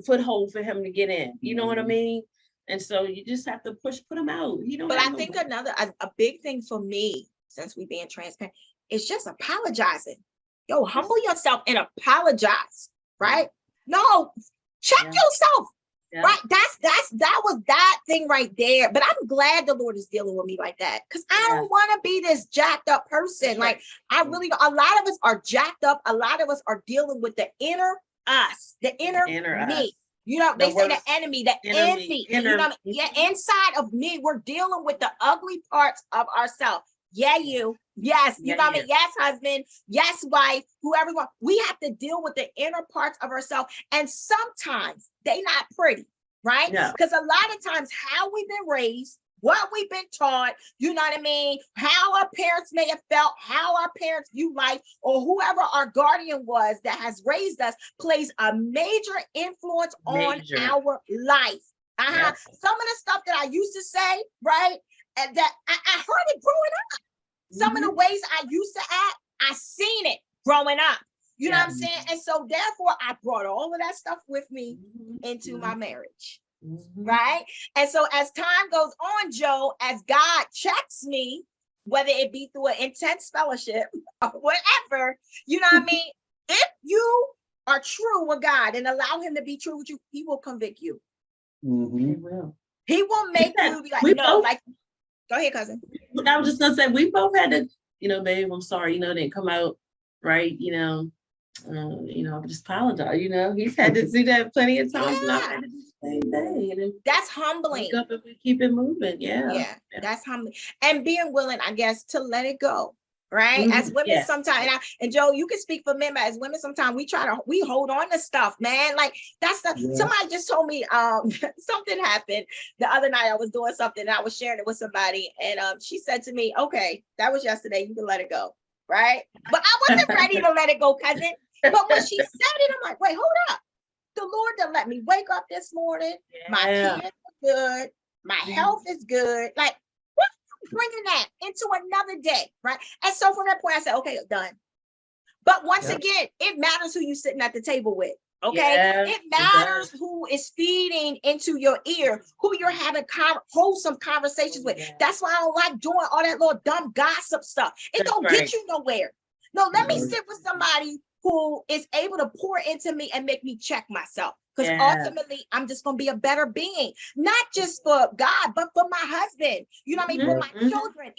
foothold for him to get in. You know what I mean? And so you just have to put him out. But I think a big thing for me, since we being transparent, is just apologizing. Yo, humble yourself and apologize, right? No, check yourself. Yeah. Right. That was that thing right there. But I'm glad the Lord is dealing with me like that, because I don't want to be this jacked up person. Like, I really, a lot of us are jacked up. A lot of us are dealing with the inner us, the inner me. Us. They say the enemy, the envy. Inside of me, we're dealing with the ugly parts of ourselves. Yeah, you. Yes, you know what I mean? Yes, husband. Yes, wife. Whoever you want. We have to deal with the inner parts of ourselves. And sometimes they not pretty, right? Because a lot of times how we've been raised, what we've been taught, you know what I mean? How our parents may have felt, how our parents view life, or whoever our guardian was that has raised us plays a major influence on our life. Yes. Some of the stuff that I used to say, right? And that I heard it growing up. Some of the ways I used to act, I seen it growing up. You know what I'm saying? And so therefore I brought all of that stuff with me into my marriage. Right? And so as time goes on, Joe, as God checks me, whether it be through an intense fellowship or whatever, you know what I mean? If you are true with God and allow him to be true with you, he will convict you. Mhm. It will. He will make you be like, We no, both- like, go ahead, cousin. I was just gonna say, we both had to, babe, I'm sorry, didn't come out right, just apologize, he's had to do that plenty of times, and I've had to do the same thing, and then That's wake humbling. up and we keep it moving, Yeah, that's humbling. And being willing, I guess, to let it go. Right. Mhm, As women, yeah. sometimes, and Joe, you can speak for men, but as women, sometimes we hold on to stuff, man. Like that's Yeah. somebody just told me something happened the other night. I was doing something and I was sharing it with somebody, and she said to me, okay, that was yesterday, you can let it go. Right. But I wasn't ready to let it go, cousin. But when she said it, I'm like, wait, hold up. The Lord done let me wake up this morning. My kids are good. My health is good. Like, what bringing that into another day, right? And so from that point, I said, okay, done. But once again, it matters who you sitting at the table with. Okay, it matters who is feeding into your ear, who you're having wholesome conversations with. That's why I don't like doing all that little dumb gossip stuff. It don't get you nowhere. No, let me sit with somebody who is able to pour into me and make me check myself. Because ultimately, I'm just going to be a better being, not just for God, but for my husband. You know what I mean? For my children.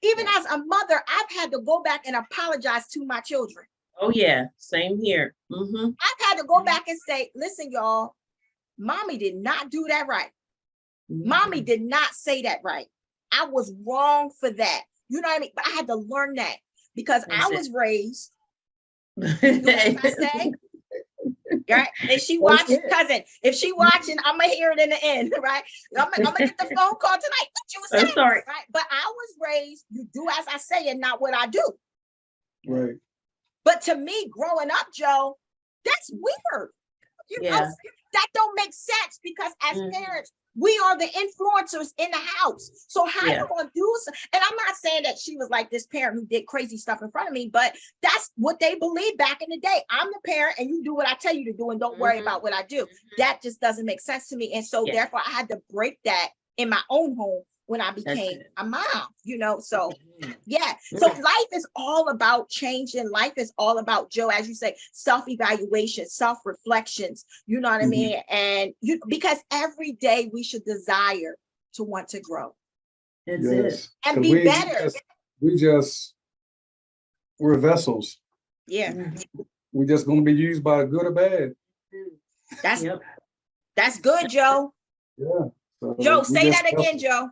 Even as a mother, I've had to go back and apologize to my children. Oh, yeah. Same here. Mm-hmm. I've had to go back and say, listen, y'all, mommy did not do that right. Mm-hmm. Mommy did not say that right. I was wrong for that. You know what I mean? But I had to learn that because I was raised. You know what I say? Right? And she watching, cousin. If she watching, I'm gonna hear it in the end, right? I'm gonna get the phone call tonight. What you were saying, sorry. Right? But I was raised, you do as I say and not what I do. Right. But to me, growing up, Joe, that's weird. You know, that don't make sense because as parents, we are the influencers in the house. So how you gonna do so? And I'm not saying that she was like this parent who did crazy stuff in front of me, but that's what they believed back in the day. I'm the parent and you do what I tell you to do and don't worry about what I do. That just doesn't make sense to me. And so therefore I had to break that in my own home when I became a mom, so so life is all about changing. Life is all about, Joe, as you say, self-evaluation, self-reflections, you know what I mean? And because every day we should desire to want to grow. That's it. And be better. We're vessels. Yeah. We're just going to be used by good or bad. That's good, Joe. Yeah. So Joe, say that again, Joe.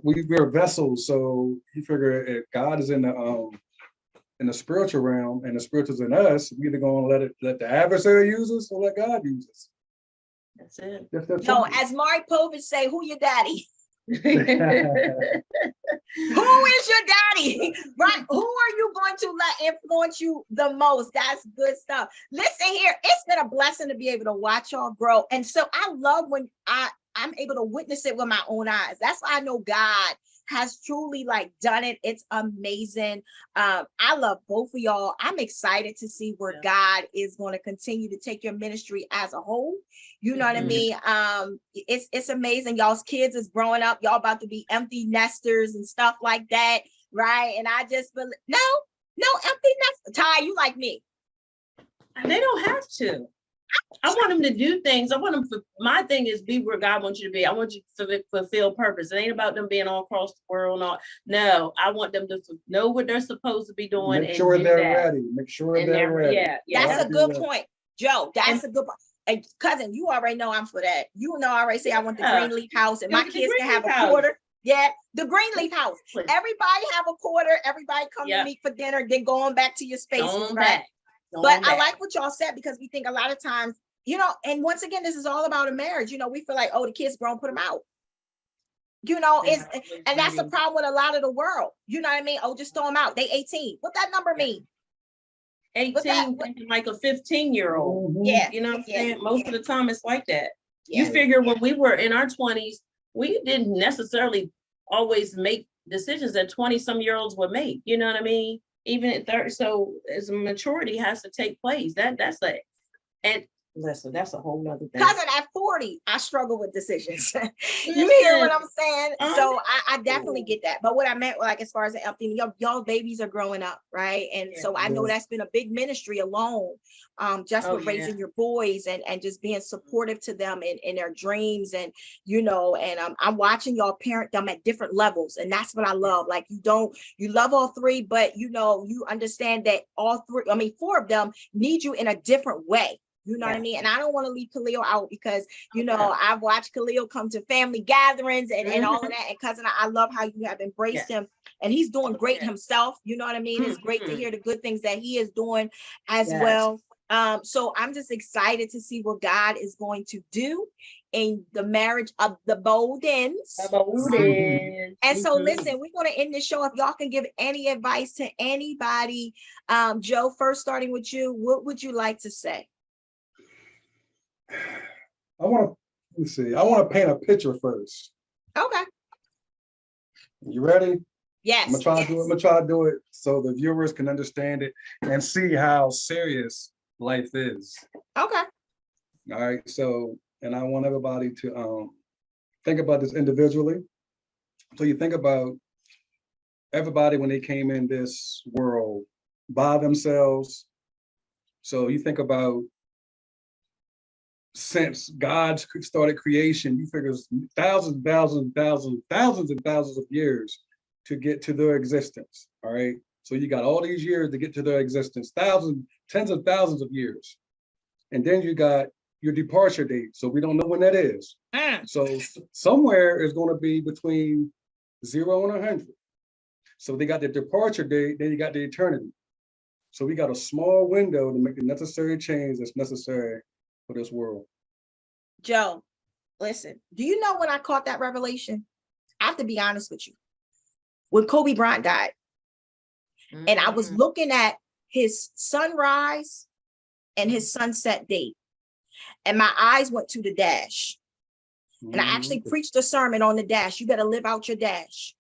We're vessels, so you figure if God is in the spiritual realm and the spiritual's in us, we either gonna let the adversary use us or let God use us. That's it. No, as Maury Povich say, who your daddy? Who is your daddy? Right? Who are you going to let influence you the most? That's good stuff. Listen here, it's been a blessing to be able to watch y'all grow. And so I love when I'm able to witness it with my own eyes. That's why I know God has truly done it. It's amazing. I love both of y'all. I'm excited to see where God is going to continue to take your ministry as a whole. You know what I mean? It's amazing. Y'all's kids is growing up. Y'all about to be empty nesters and stuff like that. Right. And I just believe, no empty nesters. Ty, you like me. They don't have to. I want them to do things. I want them my thing is be where God wants you to be. I want you to fulfill purpose. It ain't about them being all across the world. No, I want them to know what they're supposed to be doing. Make sure they're ready. Make sure they're ready. Yeah. That's a good point, Joe. That's a good point. And cousin, you already know I'm for that. You know, I already say I want the Greenleaf house and my kids can have a quarter. Yeah, the Greenleaf house. Everybody have a quarter. Everybody come to meet for dinner, then going back to your spaces, right? But I like what y'all said because we think a lot of times, and once again, this is all about a marriage. We feel like, oh, the kids grown, put them out. And that's the problem with a lot of the world. You know what I mean? Oh, just throw them out. They 18. What that number mean? 18, like a 15-year-old. Yeah. You know what I'm saying? Most of the time it's like that. Yeah. You figure when we were in our 20s, we didn't necessarily always make decisions that 20-some-year-olds would make. You know what I mean? Even at 30, so as maturity has to take place. That's and Listen, that's a whole nother thing. Cousin, at 40, I struggle with decisions. You hear what I'm saying? So I definitely get that. But what I meant, like, as far as the empty, y'all babies are growing up, right? And so I know that's been a big ministry alone, just with raising your boys and just being supportive to them in their dreams. And, you know, and I'm watching y'all parent them at different levels. And that's what I love. Like, you love all three, but, you know, you understand that all three, I mean, four of them need you in a different way. You know what I mean? And I don't want to leave Khalil out because, you know, I've watched Khalil come to family gatherings and all of that. And cousin, I love how you have embraced him, and he's doing great himself. You know what I mean? It's great to hear the good things that he is doing as well. So I'm just excited to see what God is going to do in the marriage of the Boldens. And so listen, we're going to end the show. If y'all can give any advice to anybody, Joe, first starting with you, what would you like to say? I want to paint a picture first. Okay. You ready? Yes. I'm gonna try to do it so the viewers can understand it and see how serious life is. Okay. All right. So, and I want everybody to think about this individually. So you think about everybody when they came in this world by themselves. So you think about since God started creation, you figure thousands of years to get to their existence. All right. So you got all these years to get to their existence, tens of thousands of years. And then you got your departure date. So we don't know when that is. So somewhere is going to be between 0 and 100. So they got the departure date, then you got the eternity. So we got a small window to make the necessary change that's necessary for this world. Joe, listen, do you know when I caught that revelation? I have to be honest with you. When Kobe Bryant died, and I was looking at his sunrise and his sunset date, and my eyes went to the dash. And I actually preached a sermon on the dash. You better live out your dash,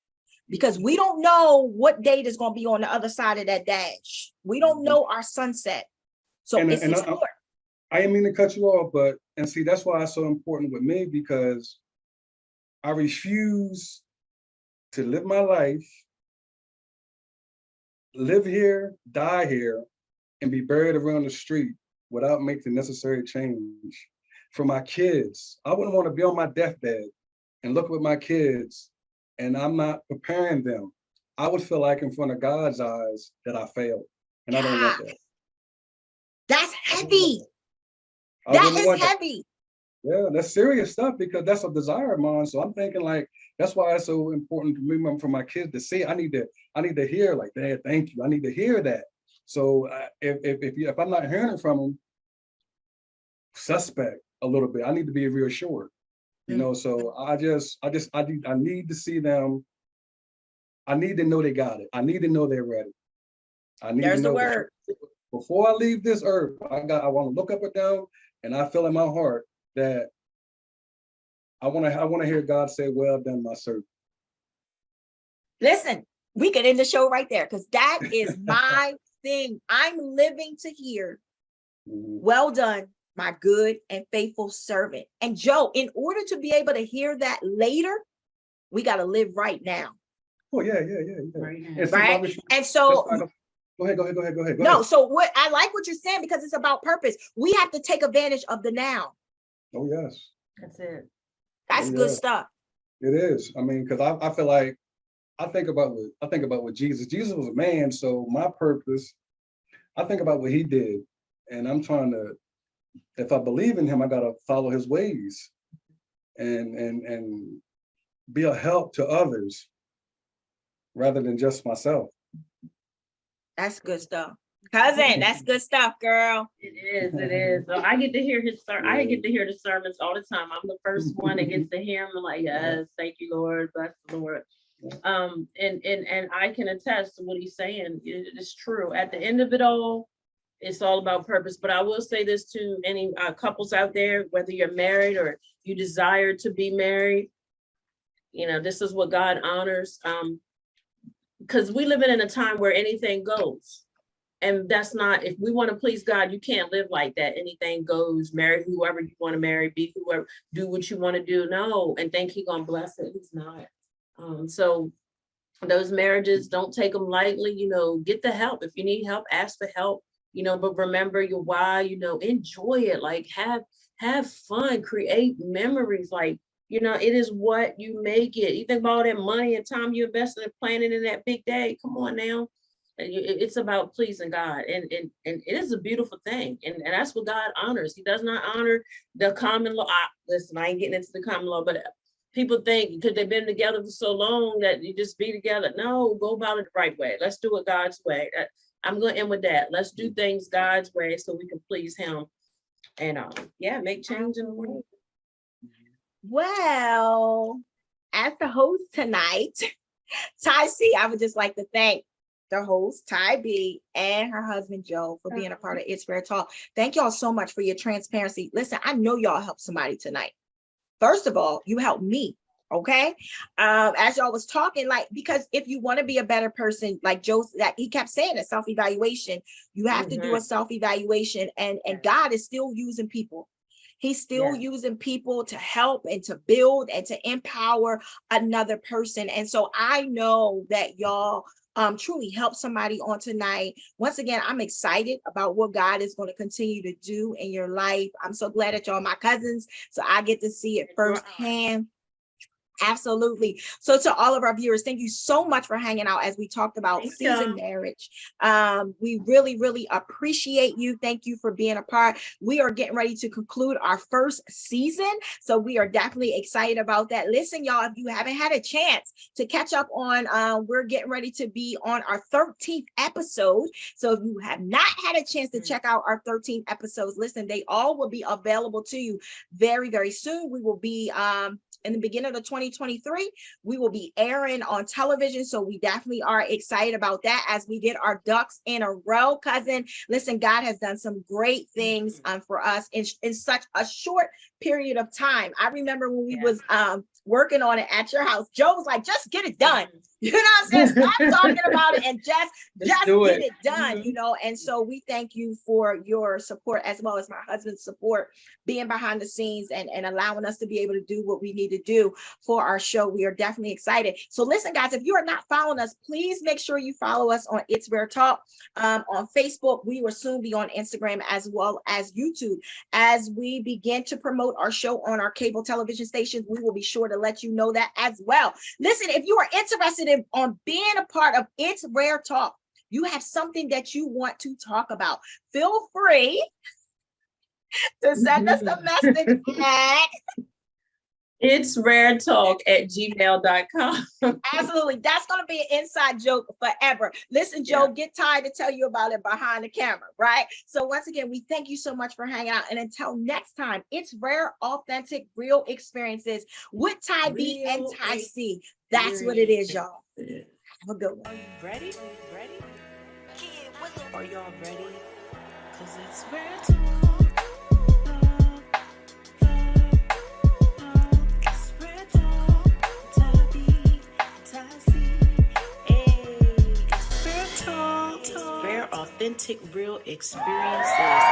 because we don't know what date is going to be on the other side of that dash. We don't know our sunset. So it's important. I didn't mean to cut you off, but, and see, that's why it's so important with me, because I refuse to live my life, live here, die here, and be buried around the street without making the necessary change for my kids. I wouldn't want to be on my deathbed and look with my kids and I'm not preparing them. I would feel like in front of God's eyes that I failed, and I don't want that. That's heavy. That is heavy. Yeah, that's serious stuff, because that's a desire of mine. So I'm thinking, like, that's why it's so important to me for my kids to see. I need to hear, like, Dad, thank you. I need to hear that. So if I'm not hearing it from them, suspect a little bit. I need to be reassured, you know. So I need to see them. I need to know they got it. I need to know they're ready. I need to know the word. Before I leave this earth, I want to look up and down, and I feel in my heart that I want to hear God say, "Well done, my servant." Listen, we could end the show right there, because that is my thing. I'm living to hear, "Well done, my good and faithful servant." And Joe, in order to be able to hear that later, we got to live right now. Oh yeah. Right. And so go ahead. No, so what I like what you're saying, because it's about purpose. We have to take advantage of the now. Oh yes. That's it. That's good stuff. It is. I mean, because I feel like I think about what Jesus. Jesus was a man, so my purpose, I think about what he did, and I'm trying to, if I believe in him, I gotta follow his ways and be a help to others rather than just myself. That's good stuff. Cousin, that's good stuff, girl. It is. So I get to hear his I get to hear the sermons all the time. I'm the first one that gets to hear him. I'm like, yes, thank you, Lord, bless the Lord. And I can attest to what he's saying. It is true. At the end of it all, it's all about purpose. But I will say this to any couples out there, whether you're married or you desire to be married, you know, this is what God honors. Because we live in a time where anything goes. And that's not, if we want to please God, you can't live like that. Anything goes, marry whoever you want to marry, be whoever, do what you want to do. No, and think He's gonna bless it. He's not. So those marriages, don't take them lightly, get the help. If you need help, ask for help, but remember your why, enjoy it, like have fun, create memories, like, it is what you make it. You think about all that money and time you invested in planning in that big day. Come on now. It's about pleasing God, and it is a beautiful thing, and that's what God honors. He does not honor the common law. Listen, I ain't getting into the common law, but people think because they've been together for so long that you just be together. No, go about it the right way. Let's do it God's way. I'm going to end with that. Let's do things God's way so we can please Him, and make change in the world. Well, as the host tonight, Ty C, I would just like to thank the host, Ty B, and her husband, Joe, for being a part of It's Rare Talk. Thank y'all so much for your transparency. Listen, I know y'all helped somebody tonight. First of all, you helped me, okay? As y'all was talking, because if you want to be a better person, like Joe, that he kept saying, a self-evaluation, you have to do a self-evaluation, and God is still using people. He's still using people to help and to build and to empower another person. And so I know that y'all truly help somebody on tonight. Once again, I'm excited about what God is going to continue to do in your life. I'm so glad that y'all are my cousins, so I get to see it firsthand. Absolutely. So to all of our viewers, thank you so much for hanging out as we talked about seasoned marriage. We really, really appreciate you. Thank you for being a part. We are getting ready to conclude our first season, so we are definitely excited about that. Listen, y'all, if you haven't had a chance to catch up on, we're getting ready to be on our 13th episode. So if you have not had a chance to check out our 13 episodes, listen, they all will be available to you very, very soon. We will be in the beginning of 2023, we will be airing on television. So we definitely are excited about that as we get our ducks in a row, cousin. Listen, God has done some great things for us in such a short period of time. I remember when we was working on it at your house, Joe was like, just get it done. You know what I'm saying? Stop talking about it and just get it done, And so we thank you for your support, as well as my husband's support, being behind the scenes and allowing us to be able to do what we need to do for our show. We are definitely excited. So listen, guys, if you are not following us, please make sure you follow us on It's Rare Talk on Facebook. We will soon be on Instagram as well as YouTube. As we begin to promote our show on our cable television stations, we will be sure to let you know that as well. Listen, if you are interested on being a part of It's Rare Talk, you have something that you want to talk about, feel free to send us a message at itsraretalk@gmail.com. Absolutely. That's going to be an inside joke forever. Listen, Joe, get tired to tell you about it behind the camera, right? So once again, we thank you so much for hanging out. And until next time, it's rare, authentic, real experiences with Ty B and Ty C. That's what it is, y'all. Have a good one. Are you ready? Are y'all ready? Because it's Rare Talk. It's Rare Talk. Ty B, Ty C. Hey, it's Rare Talk. Rare, authentic, real experiences.